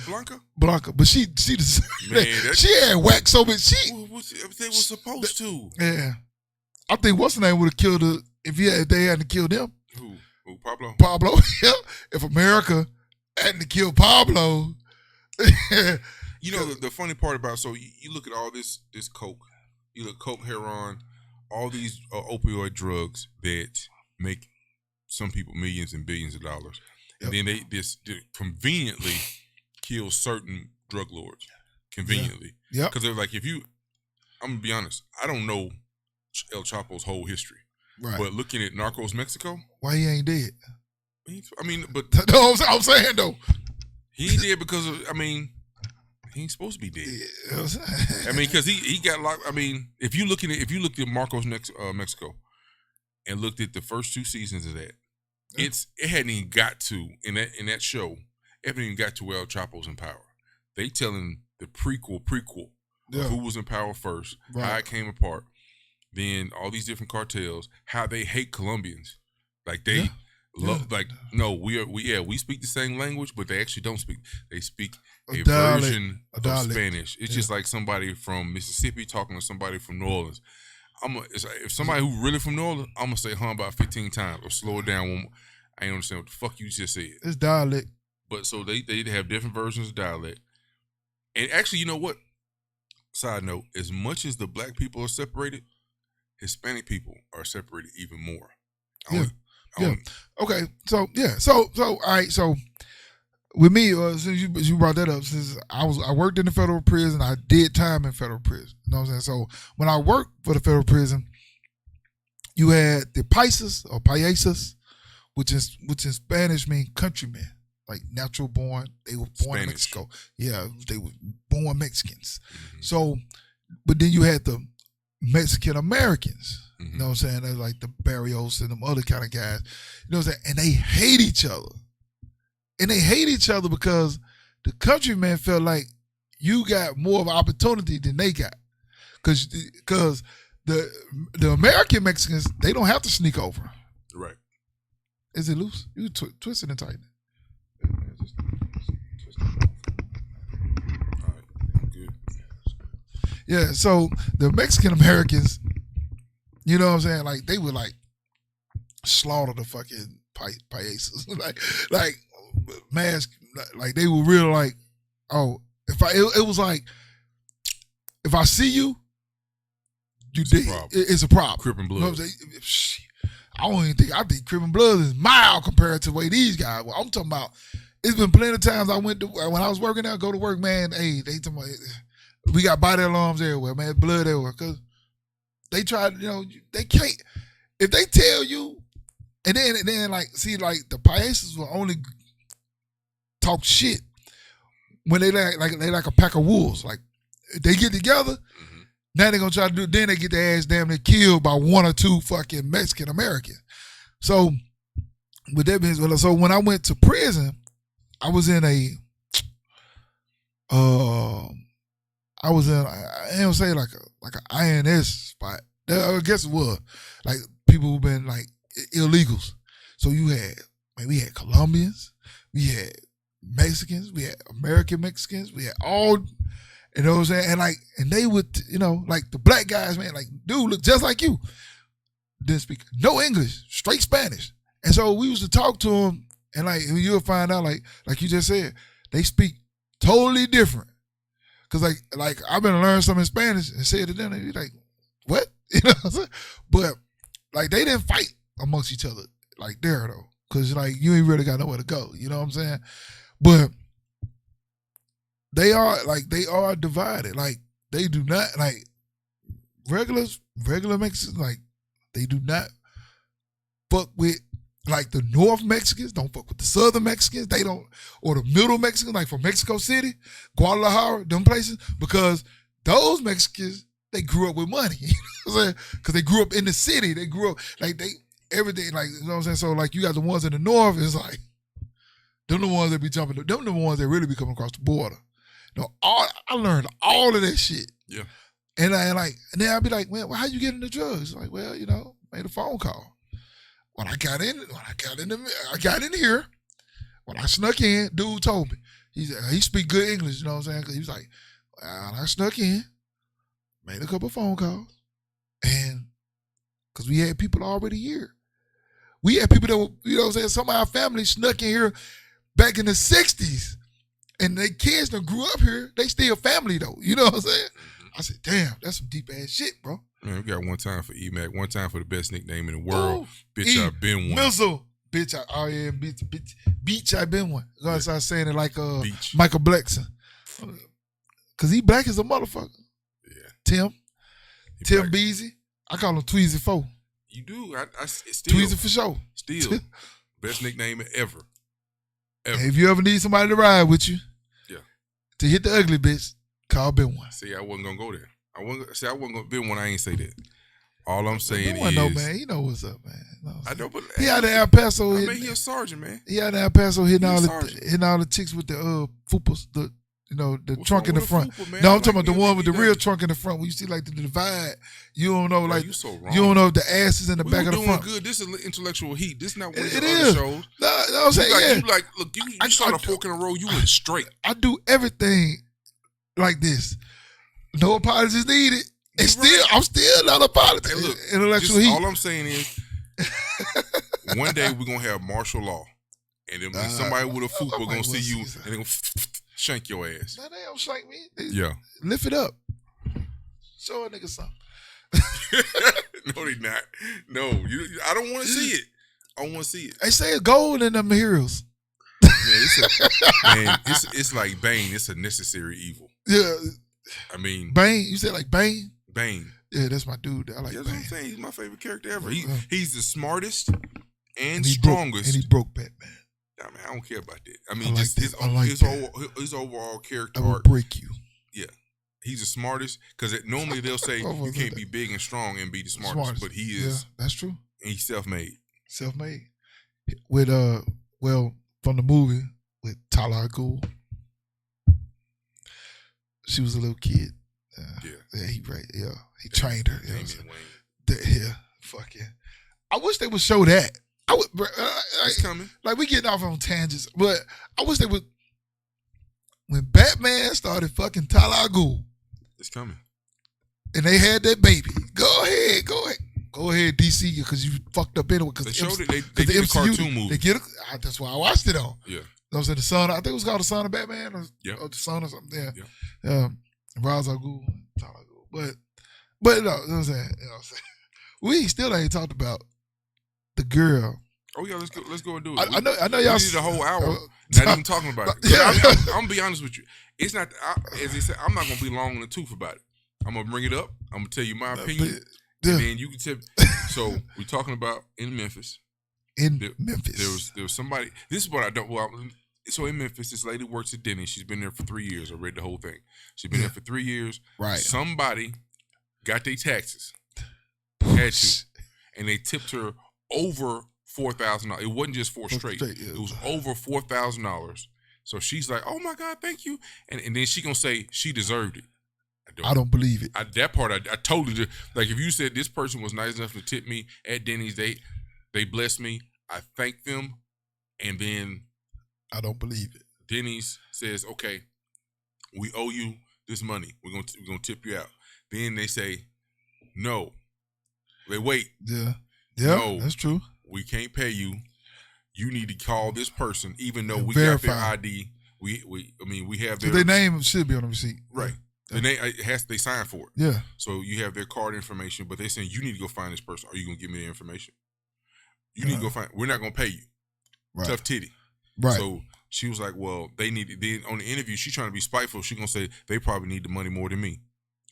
S4: Blanca,
S3: but she had whacked so much.
S4: They were supposed to.
S3: Yeah, I think what's the name would have killed her if they hadn't killed him.
S4: Who, Pablo?
S3: Pablo. Yeah. If America hadn't killed Pablo.
S4: You know the funny part about, so you look at all this coke, you look coke, heroin, all these opioid drugs that make some people millions and billions of dollars, and then they conveniently kill certain drug lords conveniently.
S3: Yeah.
S4: Because they're like, I'm gonna be honest, I don't know El Chapo's whole history,
S3: right?
S4: But looking at Narcos Mexico,
S3: why he ain't dead?
S4: I mean, but
S3: no, I'm saying though,
S4: he ain't dead because of, I mean. He ain't supposed to be dead. Yeah. I mean, because he got locked. I mean, if you looked at Narcos Mexico and looked at the first 2 seasons of that, it hadn't even got to in that show. It hadn't even got to where El Chapo's in power. They telling the prequel of who was in power first, how it came apart, then all these different cartels, how they hate Colombians, like they. Like we speak the same language, but they actually don't speak. They speak a version of Spanish. It's just like somebody from Mississippi talking to somebody from New Orleans. It's like, if somebody who really from New Orleans, I'm gonna say about 15 times or slow it down. I ain't understand what the fuck you just said.
S3: It's dialect.
S4: But so they have different versions of dialect. And actually, you know what? Side note: as much as the black people are separated, Hispanic people are separated even more.
S3: Yeah. Okay. So all right. So with me, since you brought that up, since I worked in the federal prison, I did time in federal prison. You know what I'm saying? So when I worked for the federal prison, you had the paisas or paisas, which in Spanish mean countrymen. like natural born. They were born in
S4: Spanish.
S3: Mexico. Yeah, they were born Mexicans.
S4: Mhm.
S3: So, but then you had the Mexican Americans.
S4: Mhm.
S3: You know what I'm saying? They're like the Barrios and them other kind of guys. You know what I'm saying? And they hate each other. And they hate each other because the countrymen felt like you got more of an opportunity than they got. Because the American Mexicans, they don't have to sneak over.
S4: Right.
S3: Is it loose? You twist it and tighten it.
S4: All right. Good.
S3: Yeah, so the Mexican Americans, you know what I'm saying? Like, they would, like, slaughter the fucking paisas. like, mask, like, they were real, like, oh, it was like, if I see you, you
S4: It's a
S3: did.
S4: problem.
S3: It's a problem.
S4: Crip and
S3: You know
S4: Blood.
S3: what I'm saying? Shit. I think Crip and Blood is mild compared to the way these guys were. I'm talking about, it's been plenty of times I went to, when I was working out, go to work, man, hey, they talking about, we got body alarms everywhere, man, blood everywhere, because they tried, you know, they can't, if they tell you, and then like, see, like, the paisas will only talk shit when they like a pack of wolves. Like, they get together,
S4: Mhm.
S3: now they're gonna try to do. Then they get their ass damn near killed by one or two fucking Mexican Americans. So, with that being said, so when I went to prison, I was in I don't say like an INS spot. I guess it was like people who've been like illegals. So you had, man, we had Colombians, we had Mexicans, we had American Mexicans, we had all. You know what I'm saying? And they would, you know, like the black guys, man, like, dude look just like you. Didn't speak no English, straight Spanish. And so we used to talk to them, and like you'll find out, like you just said, they speak totally different. Cause like I've been learning something in Spanish and said to them, they be like, what? You know what I'm saying? But like they didn't fight amongst each other like there though. Cause like you ain't really got nowhere to go. You know what I'm saying? But they are divided. Like they do not like regular Mexicans, like they do not fuck with like the North Mexicans, don't fuck with the Southern Mexicans, they don't, or the Middle Mexicans, like from Mexico City, Guadalajara, them places, because those Mexicans, they grew up with money. You know what I'm saying? Because they grew up in the city. They grew up, like everything, like, you know what I'm saying? So like you got the ones in the North, it's like, them the ones that be jumping, them the ones that really be coming across the border. You know, I learned all of that shit.
S4: Yeah.
S3: And then I'd be like, well, how you getting the drugs? Like, well, you know, made a phone call. When I got in here, when I snuck in, dude told me. He speak good English, you know what I'm saying? Cause he was like, well, I snuck in, made a couple phone calls, and cause we had people already here. We had people that were, you know what I'm saying, some of our family snuck in here back in the 60s. And they kids that grew up here, they still family though. You know what I'm saying? I said, damn, that's some deep ass shit, bro.
S4: Man, we got one time for EMAC, one time for the best nickname in the world. Bitch,
S3: E.
S4: I've been one.
S3: Mizzle. Bitch, Beach, I been one. I'm gonna start saying it like
S4: Beach.
S3: Michael Blackson. Cause he black as a motherfucker.
S4: Yeah.
S3: Tim
S4: He black.
S3: Beasy. I call him Tweezy 4.
S4: You do. I still.
S3: Tweezy for sure.
S4: Still. Best nickname ever. Ever.
S3: Hey, if you ever need somebody to ride with you,
S4: Yeah.
S3: to hit the ugly bitch, call Ben One.
S4: See, I wasn't gonna go there. I wasn't gonna be one. I ain't say that. All I'm saying
S3: Ben One
S4: is,
S3: know, man. He know what's up, man.
S4: I know, but
S3: He out in El Paso.
S4: I mean, he a sergeant, man.
S3: He out in El Paso hitting
S4: He a
S3: all
S4: sergeant.
S3: the chicks with the fupas, the
S4: What's
S3: trunk in
S4: wrong
S3: the
S4: with
S3: front.
S4: a fupa, man?
S3: No,
S4: I
S3: I'm talking
S4: like
S3: about the
S4: me a
S3: one with the real
S4: BBW.
S3: trunk in the front. Where you see like the divide. You don't know,
S4: Bro,
S3: like
S4: you so wrong.
S3: you don't know if the ass is in the
S4: We
S3: back
S4: were
S3: of the
S4: doing
S3: front.
S4: good. This is intellectual heat. This is not one of
S3: It
S4: your
S3: is.
S4: other shows.
S3: No, I'm saying yeah.
S4: Look, you saw the fork in the road. You went straight.
S3: I do everything like this. No apologies needed. And
S4: You right.
S3: I'm still not apologizing.
S4: Hey, look,
S3: Intellectual
S4: just,
S3: heat.
S4: all I'm saying is, one day we're gonna have martial law, and then somebody with a fupa
S3: nobody
S4: gonna see
S3: wants
S4: you,
S3: to
S4: and
S3: see
S4: they gonna shank your ass.
S3: No, they don't shank me. They
S4: Yeah.
S3: lift it up. Show a nigga something.
S4: No, they not. No, I don't want to see it. I want to see it.
S3: They say it's gold in them heroes.
S4: Man, it's like Bane. It's a necessary evil.
S3: Yeah.
S4: I mean,
S3: Bane. You said like Bane?
S4: Bane.
S3: Yeah, that's my dude. I like
S4: That's what I'm
S3: Bane.
S4: saying. He's my favorite character ever.
S3: Uh-huh.
S4: He's the smartest and
S3: And he broke,
S4: strongest.
S3: and he broke Batman.
S4: Nah, man, I don't care about that. I mean,
S3: like
S4: just
S3: that. I like
S4: his overall character
S3: I will
S4: arc.
S3: break you.
S4: Yeah, he's the smartest. Because normally they'll say you can't be big and strong and be the smartest, but he is.
S3: Yeah, that's true.
S4: And he's self-made.
S3: Self-made. With well, from the movie with Tyler al Ghul. She was a little kid. Yeah, he trained her. You know what I'm saying? Yeah, fucking. I wish they would show that. I would.
S4: It's coming.
S3: Like we getting off on tangents, but I wish they would. When Batman started fucking Tyler al Ghul,
S4: it's coming,
S3: and they had that baby. Go ahead, DC, because you fucked up anyway. Because
S4: they showed it. They did a cartoon movie.
S3: They get it. That's why I watched it on.
S4: Yeah.
S3: I was in the Son. I think it was called the Son of Batman, or the Son or something. Yeah. Ra's al Ghul, Tyler al Ghul, but no, you know what I'm saying. We still ain't talked about the girl.
S4: Oh yeah, let's go and do it.
S3: I know y'all.
S4: We need a whole hour not even talking about it. Yeah. I'm gonna be honest with you. It's not as they said. I'm not gonna be long in the tooth about it. I'm gonna bring it up. I'm gonna tell you my opinion, and then you can tip. So we're talking about in Memphis.
S3: Memphis,
S4: there was somebody. This is what I don't. Well, so in Memphis, this lady works at Denny's. She's been there for 3 years. I read the whole thing. She's been there for 3 years.
S3: Right.
S4: Somebody got their taxes. Had to, and they tipped her over $4,000. It wasn't just four straight. It was over $4,000. So she's like, "Oh my God, thank you," and then she gonna say she deserved it.
S3: I don't believe it.
S4: That part, I totally do. Like if you said this person was nice enough to tip me at Denny's, they blessed me. I thank them, and then
S3: I don't believe it.
S4: Denny's says, "Okay, we owe you this money. We're gonna tip you out." Then they say, "No." They wait.
S3: Yeah,
S4: no,
S3: that's true.
S4: We can't pay you. You need to call this person, even though we
S3: verify.
S4: got their ID. We have their.
S3: So their name should be on the receipt,
S4: right? The name they sign for it.
S3: Yeah.
S4: So you have their card information, but they're saying you need to go find this person. Are you gonna give me the information? You need to go find. We're not gonna pay you.
S3: Right.
S4: Tough titty.
S3: Right.
S4: So she was like, "Well, they need." Then on the interview, she's trying to be spiteful. She's gonna say they probably need the money more than me.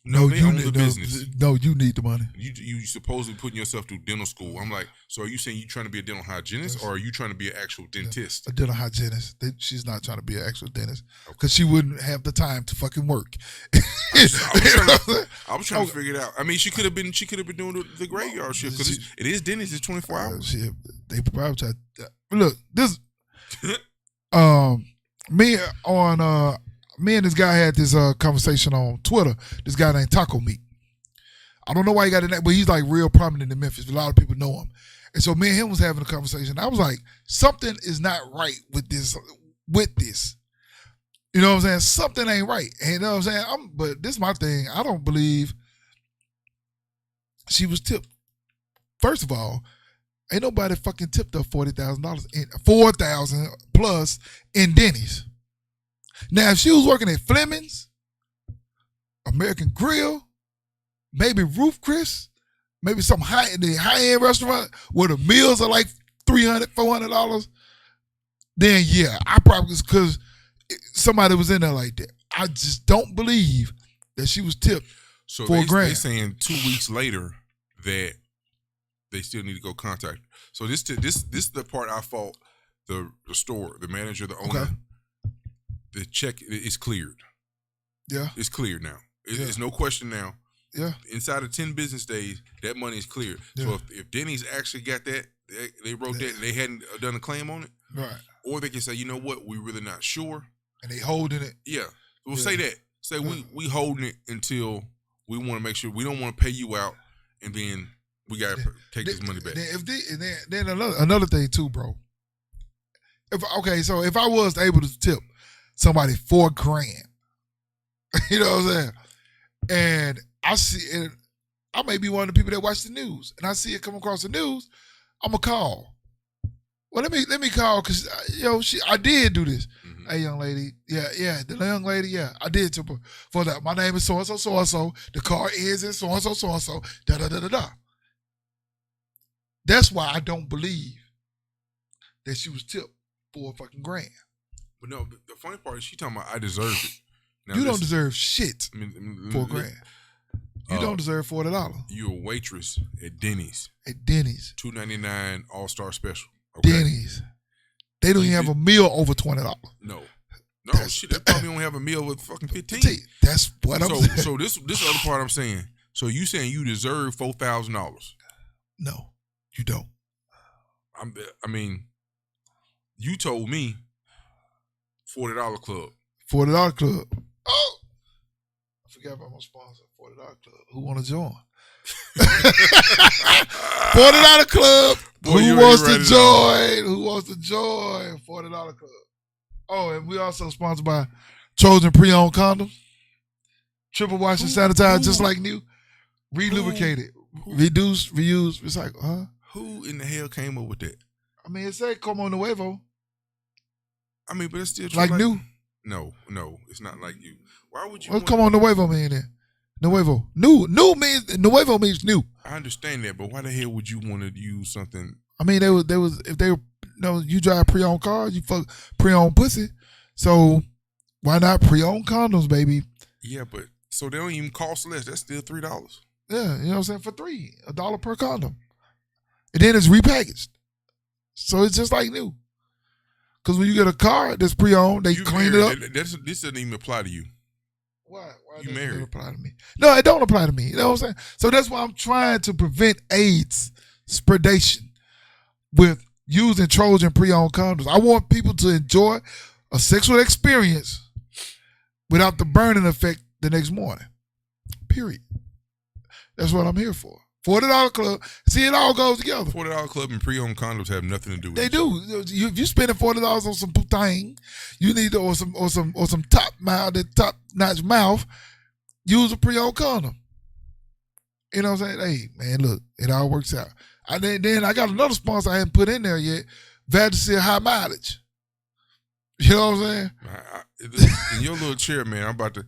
S4: No, they own the business.
S3: No, you need the money.
S4: You supposedly putting yourself through dental school. I'm like, so are you saying you trying to be a dental hygienist, or are you trying to be an actual dentist?
S3: A dental hygienist. She's not trying to be an actual dentist because she wouldn't have the time to fucking work.
S4: I was trying to figure it out. I mean, she could have been doing the graveyard shift because it is dentist. It's 24 hours.
S3: They probably tried. Look, this. Me and this guy had this conversation on Twitter. This guy named Taco Meat. I don't know why he got in that, but he's like real prominent in Memphis. A lot of people know him. And so me and him was having a conversation. I was like, something is not right with this. You know what I'm saying? Something ain't right. And you know what I'm saying? But this is my thing. I don't believe she was tipped. First of all, ain't nobody fucking tipped her $40,000, $4,000 plus in Denny's. Now, if she was working at Fleming's, American Grill, maybe Roof Chris, maybe some high-end restaurant where the meals are like $300, $400, then yeah, I probably, because somebody was in there like that. I just don't believe that she was tipped for $1,000.
S4: They're saying 2 weeks later that they still need to go contact her. So this is the part I fault the store, the manager, the owner.
S3: Okay.
S4: The check is cleared.
S3: Yeah.
S4: It's cleared now. It's no question now.
S3: Yeah.
S4: Inside of 10 business days, that money is cleared. Yeah. So if Denny's actually got that, they wrote that, they hadn't done a claim on it.
S3: Right.
S4: Or they can say, you know what, we're really not sure.
S3: And they holding it.
S4: Yeah. We'll say that. Say we holding it until we want to make sure we don't want to pay you out, and then we got to take this money back.
S3: Then another thing too, bro. If I was able to tip somebody $4,000, you know what I'm saying? And I may be one of the people that watch the news, and I see it come across the news, I'm gonna call. Well, let me call because I did do this. Mm-hmm. Hey, young lady, the young lady, I did tip her for that. My name is so and so. The car is in so and so. Da da da da da. That's why I don't believe that she was tipped for $1,000.
S4: But no, the funny part is she talking about I deserved it. Now,
S3: you don't deserve shit for $1,000. You don't deserve $40.
S4: You're a waitress at Denny's.
S3: At Denny's.
S4: $2.99 All-Star Special. Okay?
S3: Denny's. They don't even have a meal over $20.
S4: No,
S3: That's-
S4: shit. They probably don't have a meal with fucking 15.
S3: That's what I'm saying.
S4: So this other part I'm saying. So you saying you deserve $4,000?
S3: No, you don't.
S4: I mean, you told me $40 club.
S3: $40 club. Oh, I forgot about my sponsor. $40 club. Who want to join? $40 club.
S4: Boy,
S3: Who
S4: you
S3: wants
S4: ain't
S3: to
S4: ready to-
S3: join? Who wants to join? $40 club. Oh, and we also sponsored by Trojan Pre-Owned Condoms. Triple wash and sanitize just like new. Relubricated. Reduce, reuse, recycle. Huh?
S4: Who in the hell came up with that?
S3: I mean, it said como nuevo.
S4: I mean, but it's still
S3: Like new?
S4: No, it's not like you. Why would you?
S3: What como nuevo mean then? Nuevo. New means, nuevo means new.
S4: I understand that, but why the hell would you want to use something?
S3: I mean, they was if they were, you drive pre-owned cars, you fuck pre-owned pussy. So why not pre-owned condoms, baby?
S4: Yeah, but so they don't even cost less. That's still $3.
S3: Yeah, you know what I'm saying? For $1 per condom. And then it's repackaged. So it's just like new. Because when you get a car that's pre-owned, they
S4: You
S3: clean it up.
S4: married. This doesn't even apply to you.
S3: Why
S4: You
S3: doesn't
S4: married.
S3: it apply to me? No, it don't apply to me. You know what I'm saying? So that's why I'm trying to prevent AIDS predation with using Trojan pre-owned condoms. I want people to enjoy a sexual experience without the burning effect the next morning. Period. That's what I'm here for. $40 club. See, it all goes together.
S4: $40 club and pre-owned condoms have nothing to do with
S3: They
S4: each
S3: do.
S4: other.
S3: If you spending $40 on some thing, you need to, or some top notch mouth. Use a pre-owned condom. You know what I'm saying? Hey man, look, it all works out. Then I got another sponsor I haven't put in there yet. Vagisil High Mileage. You know what I'm saying?
S4: In your little chair, man, I'm about to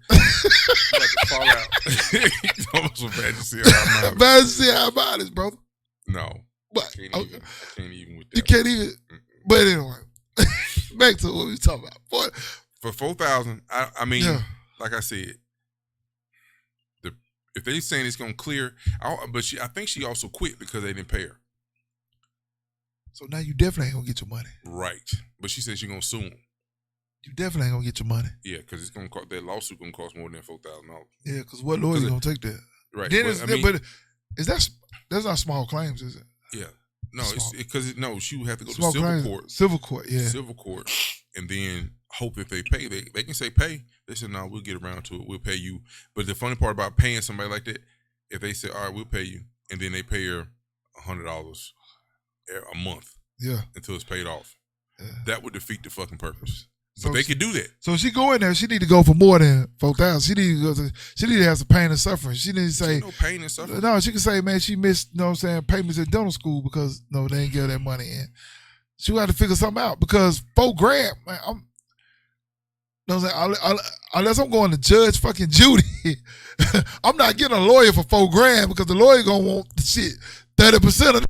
S4: fall out. It's almost so bad to see.
S3: Vagisil High Mileage, brother.
S4: No,
S3: But
S4: I can't even with that.
S3: you can't even. But anyway, back to what we talking about.
S4: For 4,000. I mean,
S3: Yeah.
S4: like I said, if they saying it's gonna clear, but I think she also quit because they didn't pay her.
S3: So now you definitely ain't gonna get your money.
S4: Right, but she said she's gonna sue them.
S3: You definitely ain't gonna get your money.
S4: Yeah, because it's gonna cost, that lawsuit gonna cost more than $4,000.
S3: Yeah, because what lawyer gonna take that?
S4: Right,
S3: Then
S4: but,
S3: is that's not small claims, is it?
S4: yeah, no,
S3: Small.
S4: it's because she would have to go
S3: Small
S4: to civil
S3: claims,
S4: court.
S3: Civil court, yeah.
S4: Civil court, and then hope if they pay, they can say pay. They said no, we'll get around to it. We'll pay you. But the funny part about paying somebody like that, if they say all right, we'll pay you, and then they pay her $100 a month
S3: Yeah.
S4: until it's paid off,
S3: Yeah.
S4: that would defeat the fucking purpose.
S3: So
S4: But they could do that.
S3: So she go in there. She need to go for more than 4,000. She need to go. She need to have some pain and suffering. She need to say
S4: No pain and suffering.
S3: no. She can say, man, she missed. You know what I'm saying, payments at dental school because no, they didn't give her that money in. She got to figure something out because $4,000, man. You know what I'm saying? Unless I'm going to Judge fucking Judy, I'm not getting a lawyer for $4,000 because the lawyer gonna want the shit 30% of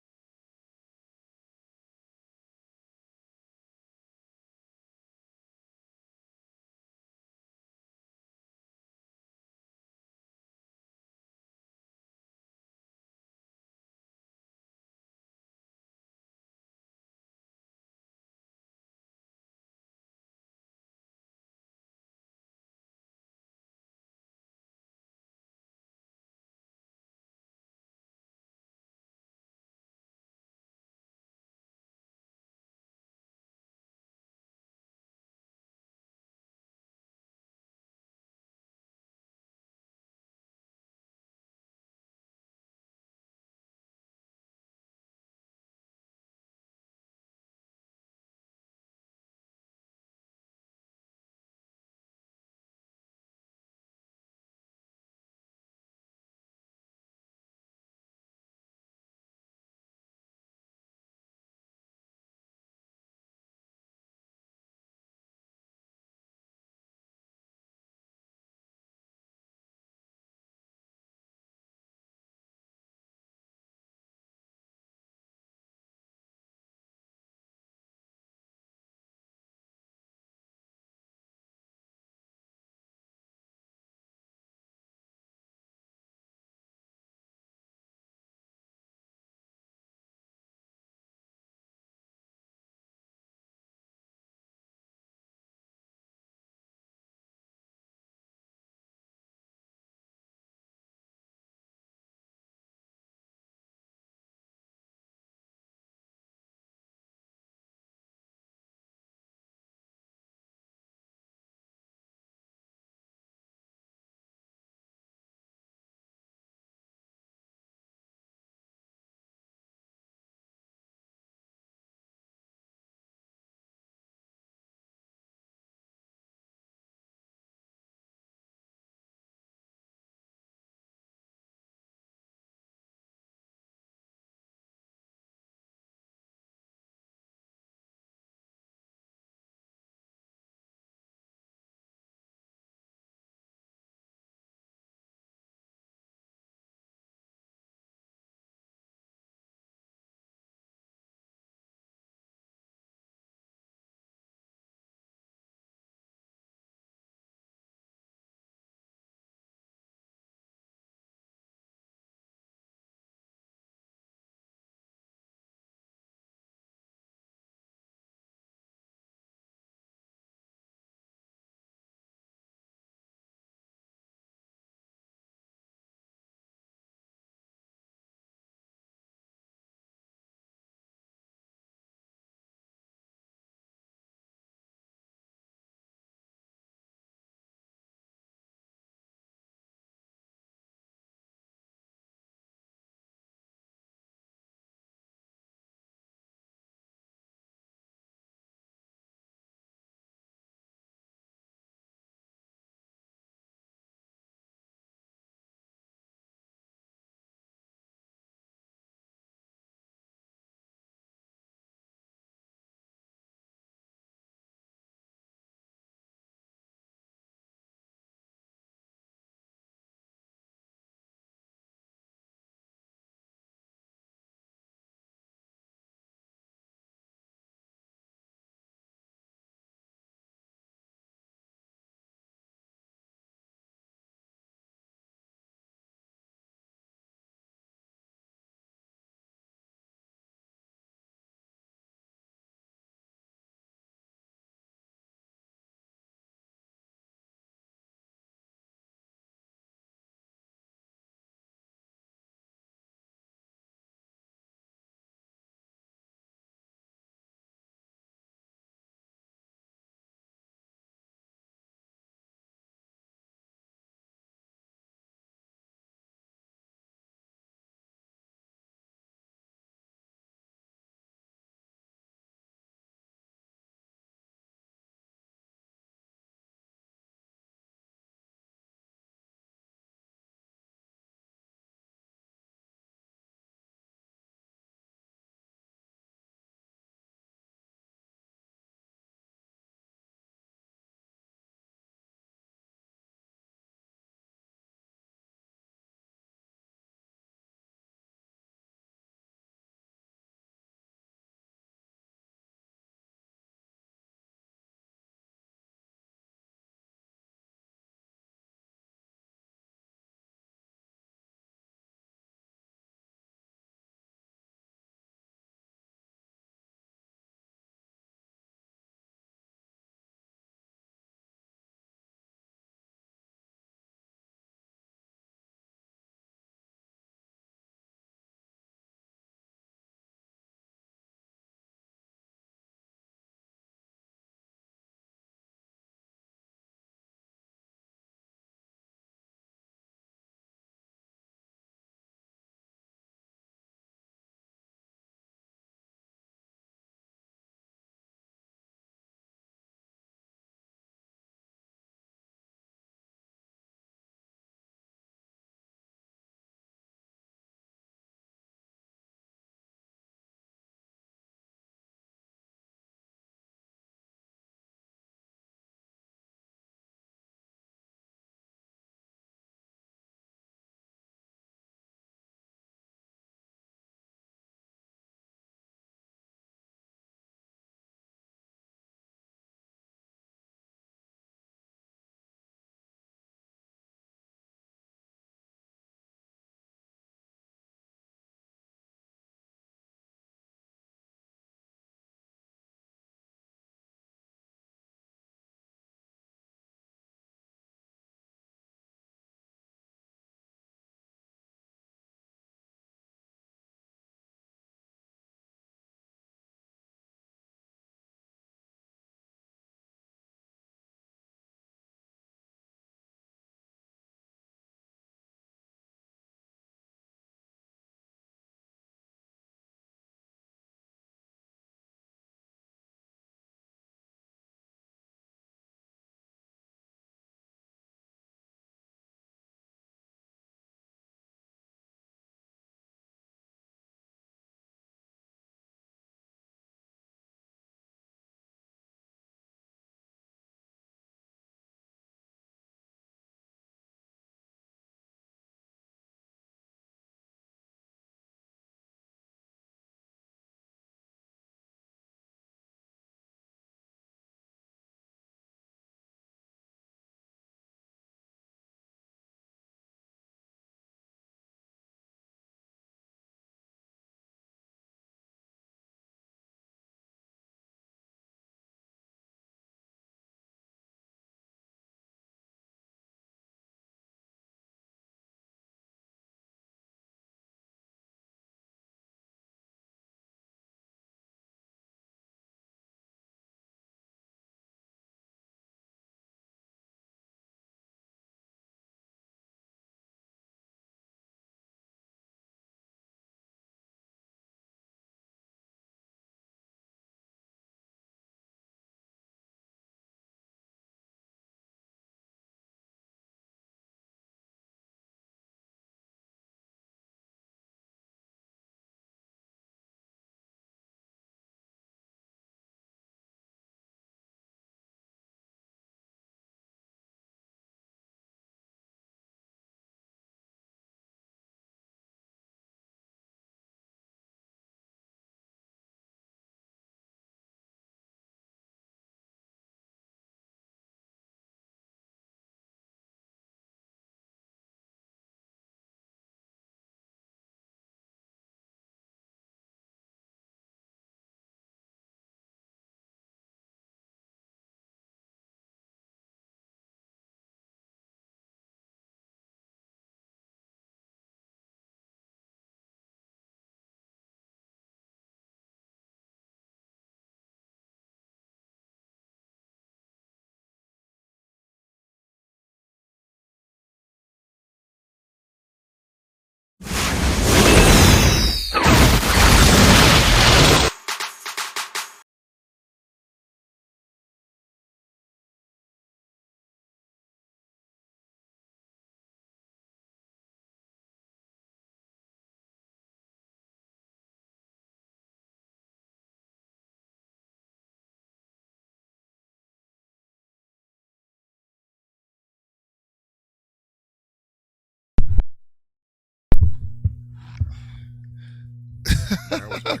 S4: Man, I was like,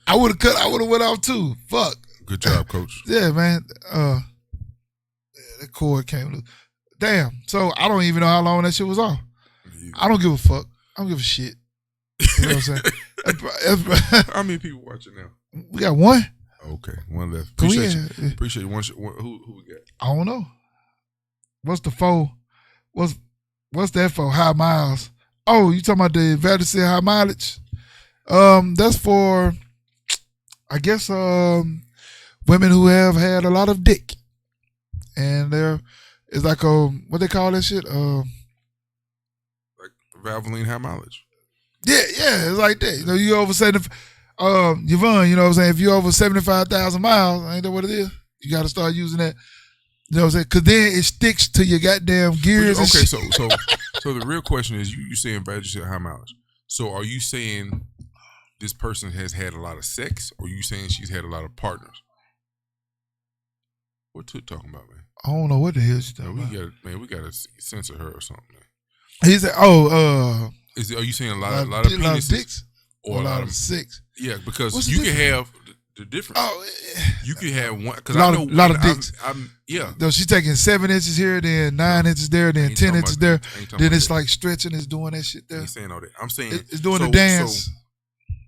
S3: I would have cut. I would have went off too. Fuck.
S4: good job, coach.
S3: Yeah, man. That cord came loose. Damn. So I don't even know how long that shit was off. I don't give a fuck. I don't give a shit. You know what I'm saying?
S4: How many people watching now?
S3: We got one.
S4: Okay, one left.
S3: Can we,
S4: Appreciate you. Appreciate you. Who we got?
S3: I don't know. What's the foe? What's that for? High miles. Oh, you talking about the Vagisil high mileage? That's for, I guess, women who have had a lot of dick, and it's like what they call that shit?
S4: Like Valvoline high mileage.
S3: Yeah, it's like that. You know, you over 70. Yvonne, you know what I'm saying? If you over 75,000 miles, ain't that what it is? You got to start using that. You know what I'm saying? Because then it sticks to your goddamn gears.
S4: Okay, so the real question is, you saying Vagisil high mileage. So are you saying this person has had a lot of sex, or are you saying she's had a lot of partners? What Toot talking about, man?
S3: I don't know what the hell she's talking about.
S4: We gotta censor her or something, man.
S3: He said,
S4: are you saying a lot of penises
S3: dicks
S4: or
S3: a lot of sex?
S4: Yeah, because
S3: What's the
S4: you can
S3: difference?
S4: have the difference.
S3: Oh,
S4: You can have one because
S3: A lot
S4: I know
S3: of- lot of
S4: I'm-
S3: dicks.
S4: Yeah,
S3: no, she's taking 7 inches here, then 9 inches there, then
S4: ain't
S3: 10
S4: talking
S3: inches
S4: about-
S3: there.
S4: ain't talking
S3: Then
S4: about
S3: it's
S4: that.
S3: like stretching, it's doing that shit
S4: I
S3: there.
S4: ain't saying all that. I'm saying
S3: It's doing the dance.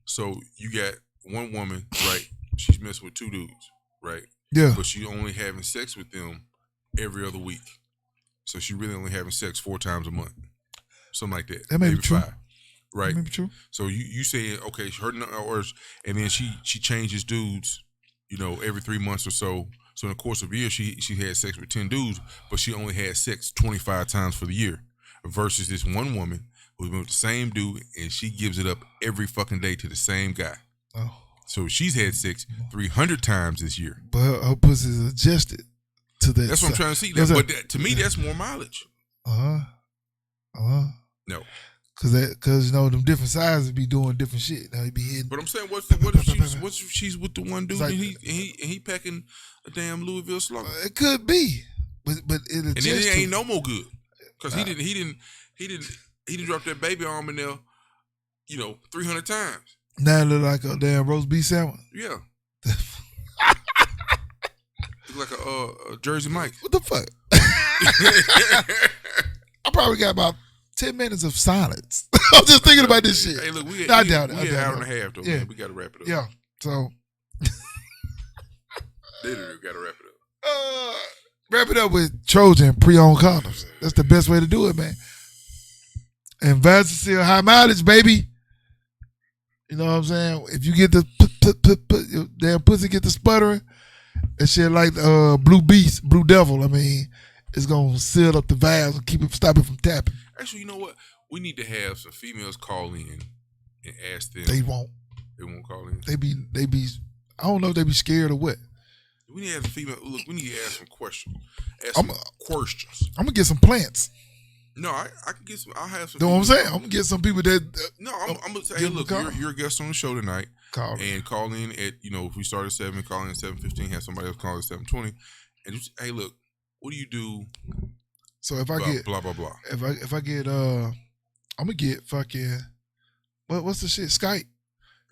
S4: So you got one woman, right? She's messing with 2 dudes, right?
S3: Yeah.
S4: But she only having sex with them every other week. So she really only having sex 4 times a month, something like that.
S3: That may be
S4: Maybe
S3: true.
S4: 5, right?
S3: Maybe true.
S4: So you saying, okay, and then she changes dudes, you know, every 3 months or so. So in the course of a year, she had sex with 10 dudes, but she only had sex 25 times for the year. Versus this one woman who's been with the same dude, and she gives it up every fucking day to the same guy.
S3: Oh.
S4: So she's had sex 300 times this year.
S3: But her pussy is adjusted to that.
S4: That's what I'm trying to see.
S3: That's
S4: But to me, that's more mileage. No.
S3: Cause you know them different sizes be doing different shit. Now he be hitting.
S4: But I'm saying, what if she's with the one dude
S3: Like-
S4: and he packing a damn Louisville Slugger?
S3: It could be, but it
S4: And
S3: adjusts
S4: then it
S3: to-
S4: ain't no more good because he didn't drop that baby arm in there, 300 times.
S3: Now it look like a damn roast beef sandwich.
S4: Yeah, look like a Jersey Mike.
S3: What the fuck? I probably got about 10 minutes of silence. I'm just thinking about this shit.
S4: Hey, look, we
S3: I
S4: had
S3: doubt it.
S4: an hour and a half though.
S3: Yeah.
S4: Man. We got to wrap it up.
S3: Yeah. So
S4: Literally, got to wrap it up.
S3: wrap it up with Trojan pre-owned condoms. That's the best way to do it, man. And Vagisil high mileage, baby. You know what I'm saying? If you get the your damn pussy get the sputtering, that shit like Blue Beast, Blue Devil. I mean, it's gonna seal up the valves and stop it from tapping.
S4: Actually, you know what? We need to have some females call in and ask them.
S3: They won't.
S4: They won't call in.
S3: They be. I don't know if they be scared or what.
S4: We need to have some female. Look, we need to ask some questions. Ask
S3: I'm
S4: some questions.
S3: gonna get some plants.
S4: No, I can get some. I'll have some.
S3: You know what I'm
S4: females
S3: saying? I'm gonna get some people that
S4: No, I'm gonna say, hey,
S3: Give them
S4: look,
S3: a call.
S4: you're a guest on the show tonight,
S3: call.
S4: and call in at if we start at 7, call in at 7:15, have somebody else call at 7:20, and just hey, look, what do you do?
S3: So if I
S4: Blah
S3: get
S4: blah blah blah.
S3: if I get I'm gonna get fucking what's the shit Skype.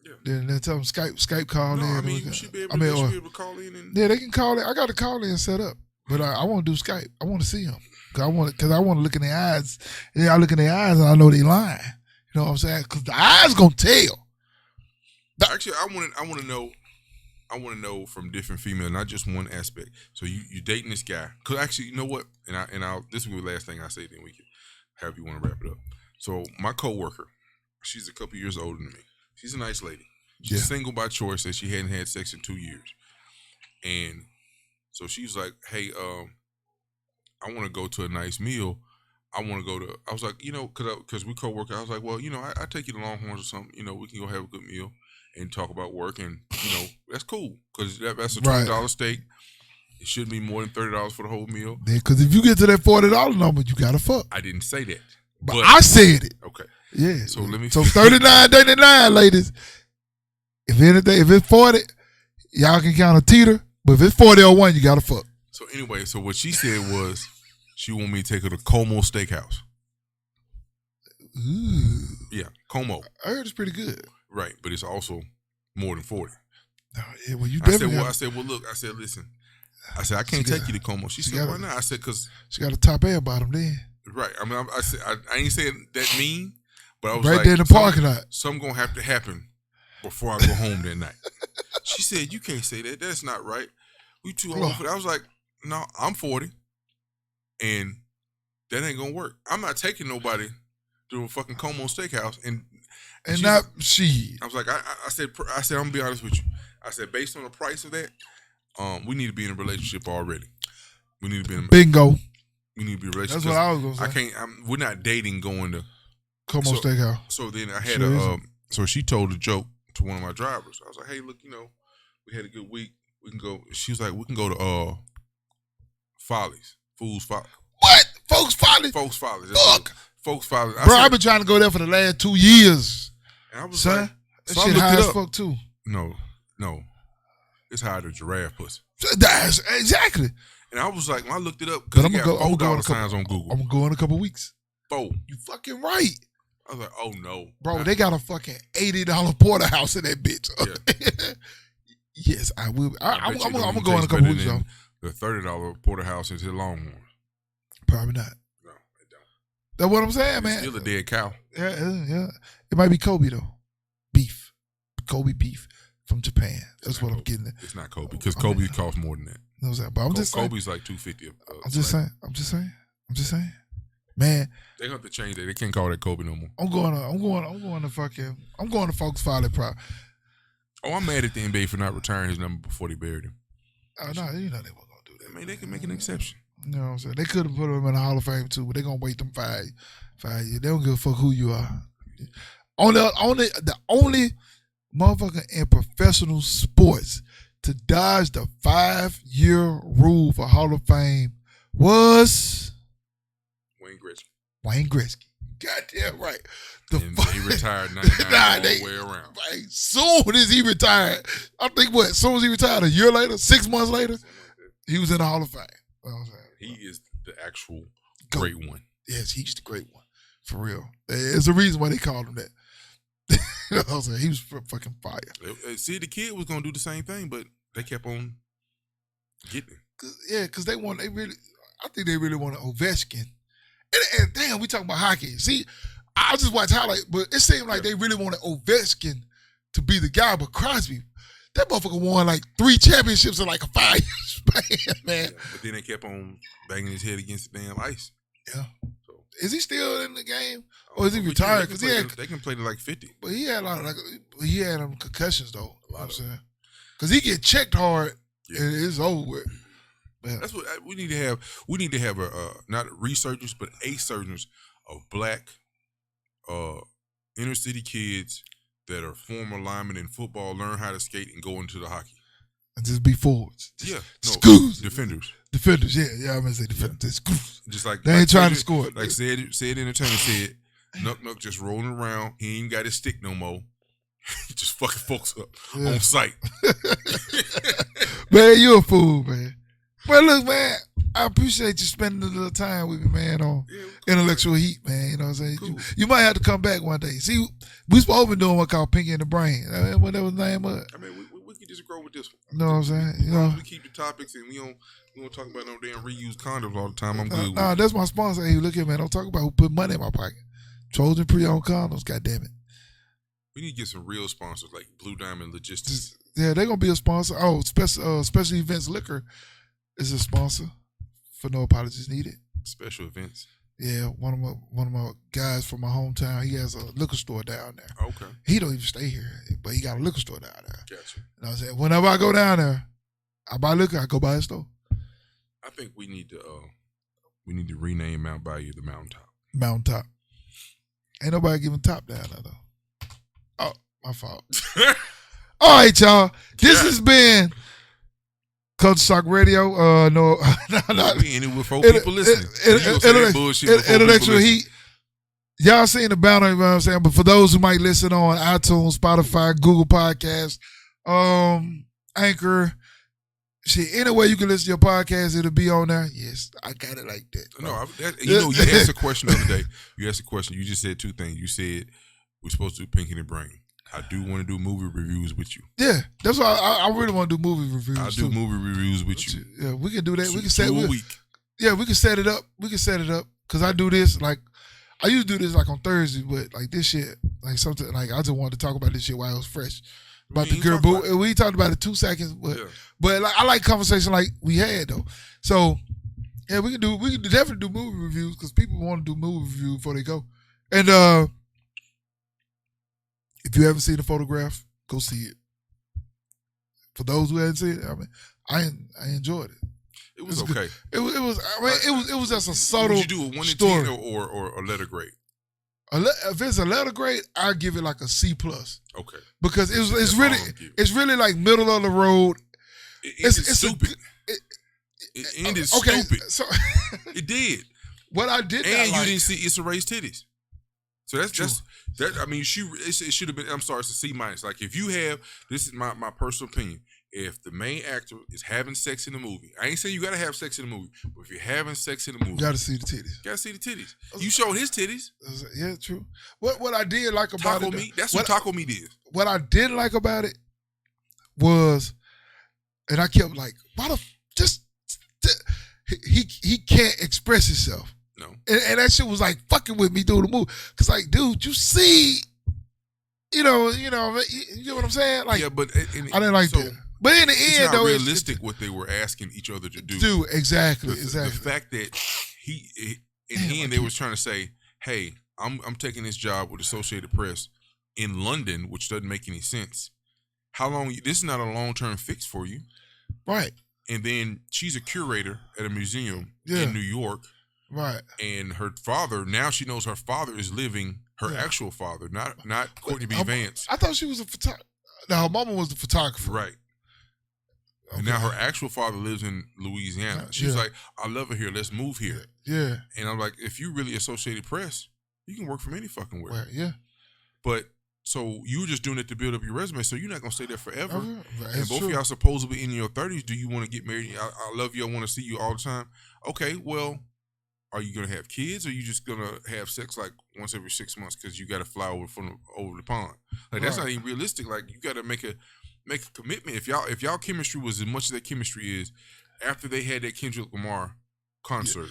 S4: Yeah.
S3: Then tell them Skype call
S4: No,
S3: in.
S4: I
S3: and
S4: mean
S3: we
S4: you
S3: can-
S4: should be able.
S3: I mean,
S4: They
S3: or-
S4: should be able to call in and
S3: yeah, they can call it. I got a call in set up, but I want to do Skype. I want to see them because I want to look in their eyes. And I look in their eyes and I know they lying. You know what I'm saying? Because the eyes gonna tell.
S4: actually, I want to know. I want to know from different females, not just one aspect. So you dating this guy? Because actually, you know what? And I'll this will be the last thing I say. Then we can have you want to wrap it up. So my coworker, she's a couple years older than me. She's a nice lady. She's
S3: Yeah.
S4: single by choice. Said she hadn't had sex in 2 years, and so she was like, "Hey, I want to go to a nice meal. I want to go to." I was like, because we co-work. I was like, well, I take you to Longhorns or something. We can go have a good meal and talk about work, and that's cool because that's a $20 steak. It shouldn't be more than $30 for the whole meal.
S3: Because if you get to that $40 number, you gotta fuck.
S4: I didn't say that,
S3: But I said it.
S4: okay.
S3: Yeah.
S4: So let me.
S3: So $39.99, ladies. If anything, if it's 40, y'all can count a teeter. But if it's 40 you gotta fuck.
S4: So anyway, so what she said was she wanted me to take her to Como Steakhouse.
S3: Ooh.
S4: Yeah, Como.
S3: I heard it's pretty good.
S4: Right, but it's also more than 40.
S3: No, yeah, well, you
S4: I said,
S3: definitely.
S4: well, I said, well, look, I said, listen, I said, I can't take you to Como. She said, why not? I said, because
S3: she got a top and bottom then.
S4: right. I mean, I said, I ain't saying that mean, but I was
S3: Right
S4: like,
S3: there in the parking lot.
S4: Something gonna have to happen before I go home that night. She said, you can't say that. That's not right. We too old for that. I was like, no, I'm 40, and that ain't gonna work. I'm not taking nobody to a fucking Como Steakhouse and
S3: not she.
S4: I was like, I said, I'm gonna be honest with you. I said, based on the price of that, we need to be in a relationship already. We need to be in
S3: bingo.
S4: We need to be in a relationship.
S3: That's what I was gonna say.
S4: I can't. We're not dating going to
S3: Como Steakhouse.
S4: So then I had so she told a joke to one of my drivers. I was like, hey, look, we had a good week. We can go. She was like, we can go to Follies. Fool's Follies.
S3: What? Folks Follies?
S4: Folks Follies.
S3: Fuck.
S4: Folks Follies.
S3: Bro, I've been trying to go there for the last 2 years.
S4: And I was
S3: son,
S4: like,
S3: that
S4: so
S3: shit
S4: I looked
S3: high
S4: it
S3: as
S4: up.
S3: fuck too.
S4: No. It's higher than giraffe pussy.
S3: That's exactly.
S4: And I was like, when I looked it up, because
S3: I'm
S4: got $4 signs on Google.
S3: I'm gonna go in a couple weeks.
S4: 4.
S3: You fucking right.
S4: I was like, oh no.
S3: Bro, they got a fucking $80 porterhouse in that bitch.
S4: Yeah.
S3: Yes, I will. I'm
S4: bet you
S3: gonna
S4: don't
S3: go in a
S4: taste
S3: couple
S4: better
S3: weeks,
S4: than
S3: though.
S4: The $30 porterhouse is at Longhorn.
S3: Probably not.
S4: No, it don't.
S3: That's what I'm saying,
S4: It's
S3: man.
S4: still a dead cow.
S3: Yeah. It might be Kobe though. Beef. Kobe beef from Japan. That's what I'm getting at.
S4: It's not Kobe because Kobe costs more than that.
S3: You know what I'm saying? But I'm just saying.
S4: Kobe's like $250.
S3: I'm just saying. Man,
S4: They have to change that. They can't call that Kobe no more.
S3: I'm going to Folks Folly Pro.
S4: Oh, I'm mad at the NBA for not retiring his number before they buried him.
S3: Oh, no, you know they weren't gonna do that.
S4: I mean, they can make an exception.
S3: You know what I'm saying? They could have put him in the Hall of Fame too, but they're gonna wait them 5 years. They don't give a fuck who you are. The only motherfucker in professional sports to dodge the 5-year rule for Hall of Fame was Wayne Gretzky. Goddamn right.
S4: And he retired 99 all the way around.
S3: Like, soon as he retired, I think as soon as he retired, a year later, 6 months later, he was in the Hall of Fame. You know what I'm saying?
S4: He is the actual great one.
S3: Yes, he's the great one. For real. There's a reason why they called him that. You know what I'm saying? He was fucking fire.
S4: See, the kid was going to do the same thing, but they kept on getting him.
S3: Because I think they really wanted Ovechkin. And damn, we talking about hockey. See, I just watched highlights, but it seemed like they really wanted Ovechkin to be the guy, but Crosby, that motherfucker won like 3 championships in like a 5 year span, man.
S4: Yeah, but then they kept on banging his head against the damn ice.
S3: Yeah.
S4: So,
S3: is he still in the game? Or is he retired? Because
S4: they can play to like 50.
S3: But he had a lot of he had concussions though. A lot of them. Because he get checked hard and it's over with. Yeah.
S4: That's what we need to have. We need to have not researchers, but surgeons of black inner city kids that are former linemen in football, learn how to skate and go into the hockey.
S3: And just be forwards.
S4: Yeah. No,
S3: Screws.
S4: Defenders.
S3: Yeah, I'm gonna say defenders.
S4: Yeah. Just like
S3: they ain't trying to score.
S4: Like said Entertainer said, Nuck just rolling around. He ain't even got his stick no more. He just fucking folks up on sight.
S3: Man, you a fool, man. Well, look, man, I appreciate you spending a little time with me, man, on Intellectual Heat, man. You know what I'm saying? Cool. You might have to come back one day. See, we supposed to be doing what called Pinky in the Brain. What that was the name of it?
S4: I mean, we can just grow with this one.
S3: You know what I'm saying? You know,
S4: we keep the topics and we don't talk about no damn reused condoms all the time. I'm good.
S3: Nah, that's my sponsor. Hey, look here, man. Don't talk about who put money in my pocket. Trojan pre-owned condoms, goddammit.
S4: We need to get some real sponsors like Blue Diamond Logistics.
S3: Yeah, they're gonna be a sponsor. Oh, Special Events Liquor is a sponsor for No Apologies Needed.
S4: Special events.
S3: Yeah, one of my guys from my hometown, he has a liquor store down there.
S4: Okay.
S3: He don't even stay here, but he got a liquor store down there.
S4: Gotcha.
S3: You know what I'm saying? Whenever I go down there, I buy liquor, I go by his store.
S4: I think we need to rename Mount Bayou the Mountaintop.
S3: Mountaintop. Ain't nobody giving top down there though. Oh, my fault. All right, y'all. This has been Culture Shock Radio.
S4: We ended with 4 people listening.
S3: Intellectual Heat. Y'all seen the banner, you know what I'm saying? But for those who might listen on iTunes, Spotify, Google Podcasts, Anchor, shit, anywhere you can listen to your podcast, it'll be on there. Yes, I got it like that.
S4: No, you asked a question the other day. You asked a question. You just said 2 things. You said we're supposed to do Pinky and the Brain. I do want to do movie reviews with you.
S3: Yeah, that's why I really want to do movie reviews.
S4: I'll do movie reviews with you.
S3: Yeah, we can do that. We can
S4: set
S3: set
S4: a week.
S3: Yeah, we can set it up. We can set it up because I do this like I used to do this like on Thursday, but like this shit, like something like I just wanted to talk about this shit while it was fresh. About the girl, but we talked about it 2 seconds, but like I like conversation like we had though. So yeah, we can definitely do movie reviews because people want to do movie reviews before they go. And if you haven't seen the photograph, go see it. For those who haven't seen it, I mean, I enjoyed it.
S4: It was okay.
S3: It was. I mean, it was just a subtle.
S4: Would you do a 1 to
S3: story.
S4: 10 or a letter grade?
S3: If it's a letter grade, I give it like a C+.
S4: Okay.
S3: Because it's really like middle of the road.
S4: It's stupid. It ended stupid.
S3: So
S4: it did.
S3: What I did,
S4: and
S3: you
S4: didn't see Issa Rae's titties. So that's just that. I mean, it should have been. I'm sorry, it's a C-. Like if you have, this is my personal opinion. If the main actor is having sex in the movie, I ain't saying you gotta have sex in the movie, but if you're having sex in the movie,
S3: you gotta see the titties.
S4: You gotta see the titties. You showed his titties.
S3: Yeah, true. What I did like about
S4: Taco Meat. That's what Taco Meat is.
S3: What I didn't like about it was, and I kept like, why the he can't express himself.
S4: No.
S3: And that shit was like fucking with me through the movie. Cause like, dude, you see, you know what I'm saying? Like,
S4: yeah, but
S3: I didn't like that. But in the
S4: it's
S3: end,
S4: not
S3: though,
S4: realistic what they were asking each other to do.
S3: Exactly.
S4: The fact that in the end, they was trying to say, "Hey, I'm taking this job with Associated Press in London," which doesn't make any sense. How long? This is not a long-term fix for you,
S3: right?
S4: And then she's a curator at a museum in New York,
S3: right?
S4: And her father, now she knows her father is living. Her actual father, not Courtney B. Vance.
S3: I thought she was a photographer. No, her mama was the photographer,
S4: right?
S3: Okay.
S4: And now her actual father lives in Louisiana. She's like, I love it here. Let's move here.
S3: Yeah. And
S4: I'm like, if you really Associated Press, you can work from any fucking where.
S3: Right. Yeah.
S4: But so you were just doing it to build up your resume. So you're not gonna stay there forever.
S3: Right.
S4: And both of y'all supposedly in your 30s. Do you want to get married? I love you. I want to see you all the time. Okay. Well, are you gonna have kids, or are you just gonna have sex like once every 6 months because you got to fly over the pond? Like that's not even realistic. Like you got to make a commitment. If y'all chemistry was as much as that chemistry is, after they had that Kendrick Lamar concert,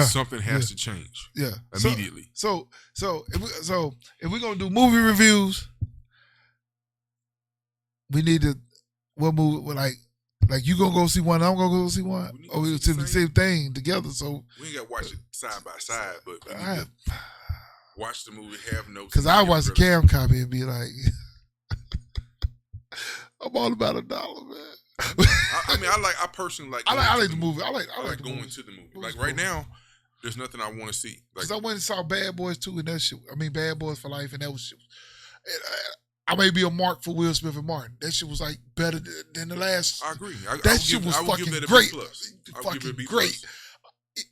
S4: something has to change.
S3: Yeah,
S4: immediately.
S3: So if we're gonna do movie reviews, we need to what movie like you gonna go see one, I'm gonna go see one, or we'll see the same thing together. So
S4: we ain't gotta watch it side by side, but we need to watch the movie, have notes.
S3: Because I watch the cam copy and be like, I'm all about $1, man.
S4: I mean, I personally like.
S3: I like the movie. I like
S4: going to the movie. Like right now, there's nothing I want to see.
S3: Because I went and saw Bad Boys 2 and that shit. I mean, Bad Boys for Life, and that was shit. I may be a mark for Will Smith and Martin. That shit was like better than the last.
S4: I agree.
S3: That shit was fucking great. Fucking great.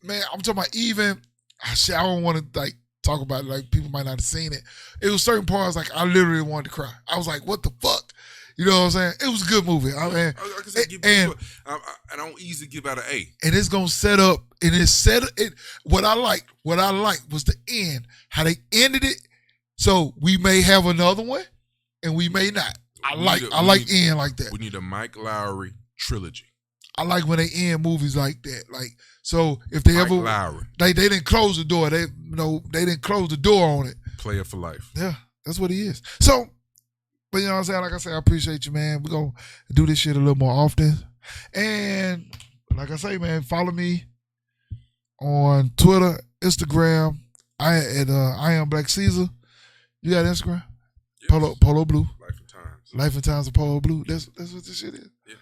S3: Man, I'm talking about even. I don't want to like talk about it. Like people might not have seen it. It was certain parts like I literally wanted to cry. I was like, what the fuck? You know what I'm saying? It was a good movie. I mean,
S4: I don't easily give out an A.
S3: And it's gonna set up. And it's set. What I liked was the end. How they ended it. So we may have another one, and we may not. I like end like that.
S4: We need a Mike Lowry trilogy.
S3: I like when they end movies like that. Like so, if they
S4: Mike Lowry.
S3: they didn't close the door. They didn't close the door on it.
S4: Player for life.
S3: Yeah, that's what he is. So. But you know what I'm saying? Like I said, I appreciate you, man. We're going to do this shit a little more often. And like I say, man, follow me on Twitter, Instagram. I am Black Caesar. You got Instagram? Yes. Polo Blue. Life and Times of Polo Blue. That's what this shit is. Yeah.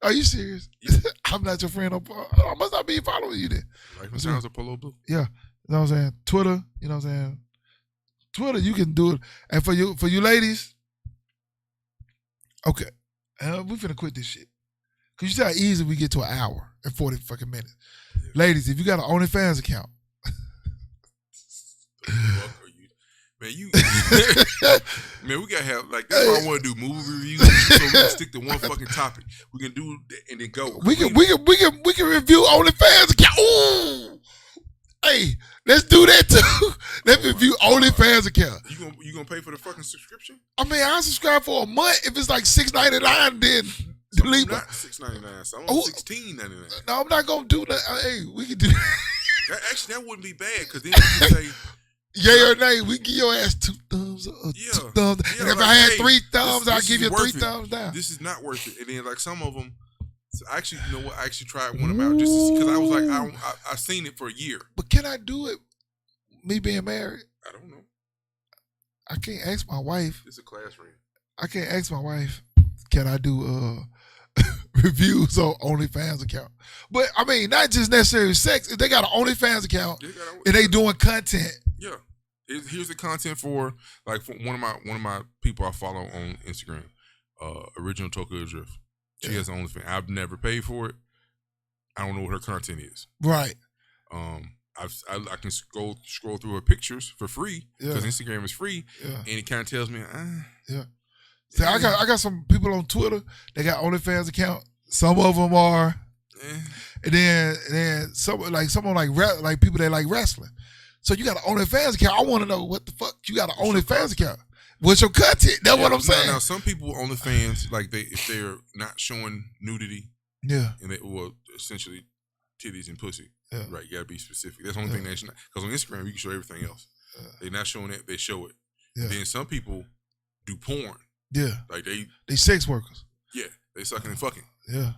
S3: Are you serious? Yeah. I'm not your friend. I must not be following you then.
S4: Life and Times of Polo Blue.
S3: Yeah. You know what I'm saying? Twitter, you know what I'm saying? Twitter, you can do it. And for you ladies, okay, we finna quit this shit. Cause you see how easy we get to an hour and 40 fucking minutes. Yeah. Ladies, if you got an OnlyFans account,
S4: man, we gotta have like that's why I want to do movie reviews so we can stick to one fucking topic. We can do and then go.
S3: We can review OnlyFans account. Ooh, hey, let's do that too. Let's review OnlyFans OnlyFans account.
S4: You gonna pay for the fucking subscription?
S3: I mean, I subscribe for a month. If it's like $6.99, then delete
S4: not $6.99. So I'm
S3: Oh,
S4: $16.99.
S3: No, I'm not gonna do that. Hey, we can do that.
S4: Actually, that wouldn't be bad because then you can say.
S3: Yay or nay, we give your ass 2 thumbs up.
S4: Yeah.
S3: 2 thumbs.
S4: Yeah,
S3: and if
S4: like,
S3: I had
S4: hey,
S3: 3 thumbs, I'll
S4: this
S3: give
S4: is
S3: you 3
S4: worth it.
S3: thumbs down.
S4: This is not worth it. And then like some of them, so actually, you know what? I actually tried one of them out just because I was like, I seen it for a year.
S3: But can I do it? Me being married,
S4: I don't know.
S3: I can't ask my wife.
S4: It's a class ring.
S3: I can't ask my wife. Can I do reviews on OnlyFans account? But I mean, not just necessarily sex. If they got an OnlyFans account and they doing content.
S4: Yeah. Here's the content for like for one of my people I follow on Instagram, Original Tokyo Drift. She has an OnlyFans. I've never paid for it. I don't know what her content is.
S3: Right.
S4: I can scroll through her pictures for free because Instagram is free, and it kind of tells me,
S3: yeah. See, I got some people on Twitter. They got OnlyFans account. Some of them are, and then someone like people that like wrestling. So you got an OnlyFans account. I want to know what the fuck you got an OnlyFans account. What's your content? That's what I'm saying.
S4: Now some people OnlyFans like if they're not showing nudity, and they essentially titties and pussy. Yeah. Right, you gotta be specific. That's the only thing that's not because on Instagram you can show everything else. They're not showing it, they show it. Then some people do porn. Yeah. Like
S3: they sex workers.
S4: Yeah. They sucking and fucking.
S3: Yeah.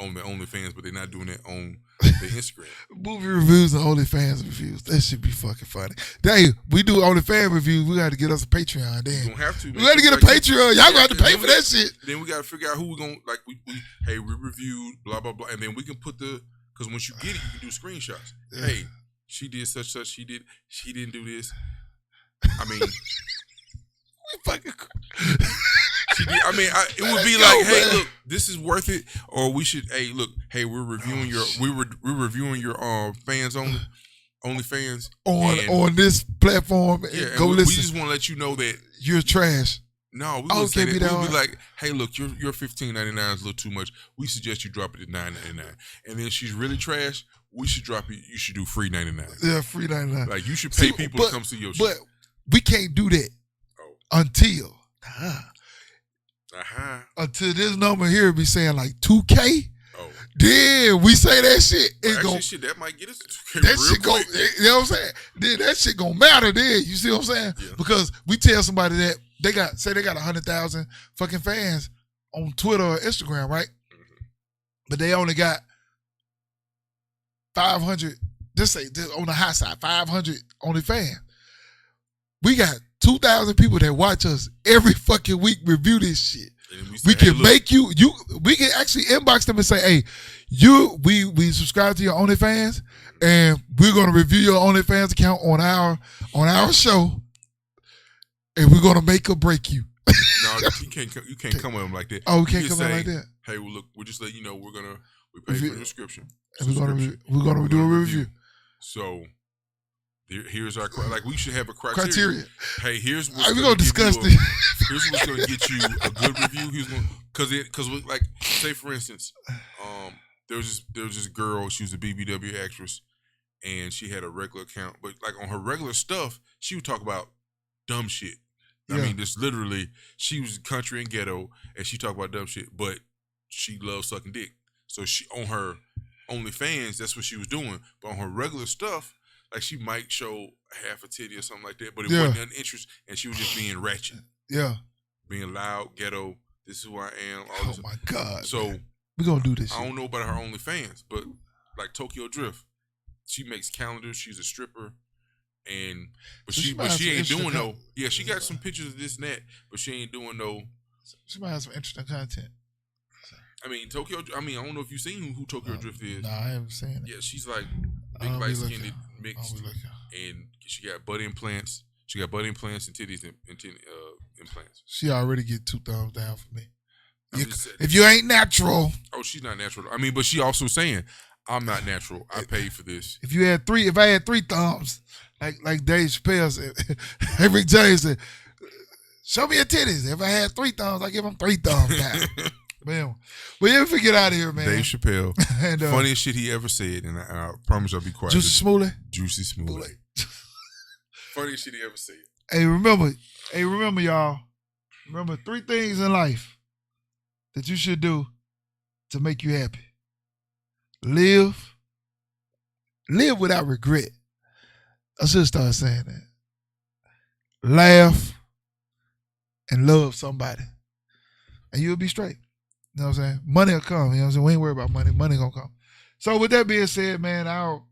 S4: On their OnlyFans, but they're not doing that on their Instagram.
S3: Movie reviews and OnlyFans reviews. That should be fucking funny. Hey, we do OnlyFans reviews. We got to get us a Patreon. Then
S4: we don't have to.
S3: We got to get a Patreon. Y'all got to pay for that shit.
S4: Then we got to figure out who we gonna like. We reviewed blah blah blah, and then we can put because once you get it, you can do screenshots. Yeah. Hey, she did such. She didn't do this. I mean,
S3: we fucking.
S4: She did. I mean, it would be like, hey, look, this is worth it, or we should, hey, look, hey, we're reviewing we're reviewing your fans only fans
S3: on this platform.
S4: Yeah,
S3: go listen.
S4: We just want to let you know that
S3: you're trash.
S4: No, we would say that. We'll be like, hey, look, your $15.99 is a little too much. We suggest you drop it to $9.99. And then she's really trash. We should drop it. You should do free $99.
S3: Yeah, free $99.
S4: Like you should pay people to come see your shit.
S3: But we can't do that until until this number here be saying like 2K. Oh. Then we say that shit.
S4: Shit, that might get us to 2K.
S3: That shit go. You know what I'm saying? Then that shit gonna matter. Then you see what I'm saying? Yeah. Because we tell somebody that they got 100,000 fucking fans on Twitter or Instagram, right? Mm-hmm. But they only got 500. Just say on the high side, 500 only fans. We got 2,000 people that watch us every fucking week review this shit. We can make you. We can actually inbox them and say, "Hey, we subscribe to your OnlyFans, and we're gonna review your OnlyFans account on our show, and we're gonna make or break you."
S4: No, you can't come with them like that.
S3: Oh, we can't come with them like that.
S4: Hey, well, look, we'll just let you know we pay for the description,
S3: and we're gonna do a review.
S4: So. Here's our we should have a criteria. Hey, here's what's
S3: we're gonna discuss this.
S4: Here's what's gonna get you a good review. Because like say for instance, there was this girl. She was a BBW actress, and she had a regular account. But like on her regular stuff, she would talk about dumb shit. I mean, just literally, she was country and ghetto, and she talked about dumb shit. But she loves sucking dick. So she on her OnlyFans, that's what she was doing. But on her regular stuff. Like she might show half a titty or something like that, but it wasn't an interest, and she was just being ratchet. Yeah, being loud, ghetto. This is who I am. All this.
S3: My God!
S4: So
S3: we're gonna do this.
S4: I don't know about her OnlyFans, but like Tokyo Drift, she makes calendars. She's a stripper, but she ain't doing no. Yeah, she got some pictures of this and that, but she ain't doing no.
S3: She might have some interesting content.
S4: I mean, I don't know if you've seen who Tokyo Drift is.
S3: No, I haven't seen it.
S4: Yeah, she's like big, light skinned, mixed, and she got butt implants. She got butt implants and titties and implants.
S3: She already get 2 thumbs down for me. If you ain't natural.
S4: Oh, she's not natural. I mean, but she also saying, I'm not natural. I paid for this.
S3: If I had 3 thumbs, like Dave Chappelle said, hey, Rick James said, show me your titties. If I had 3 thumbs, I give him 3 thumbs down. Man, well, you ever get out of here, man?
S4: Dave Chappelle, and, funniest shit he ever said, and I promise I'll be quiet.
S3: Juicy Smoothie?
S4: Juicy Smoothie. Funniest shit he ever said.
S3: Hey, remember, y'all. Remember 3 things in life that you should do to make you happy. Live without regret. I should start saying that. Laugh and love somebody. And you'll be straight. You know what I'm saying? Money will come. You know what I'm saying? We ain't worried about money. Money gonna come. So with that being said, man, I'll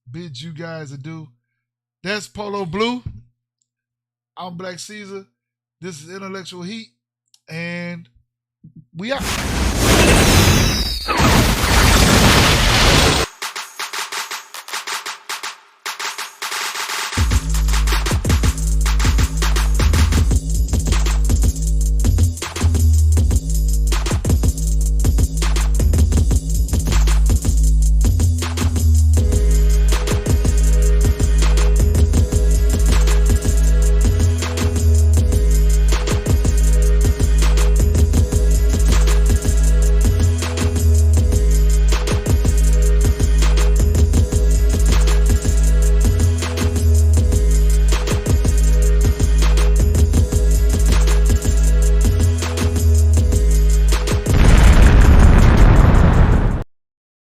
S3: bid you guys adieu. That's Polo Blue. I'm Black Caesar. This is Intellectual Heat. And we out.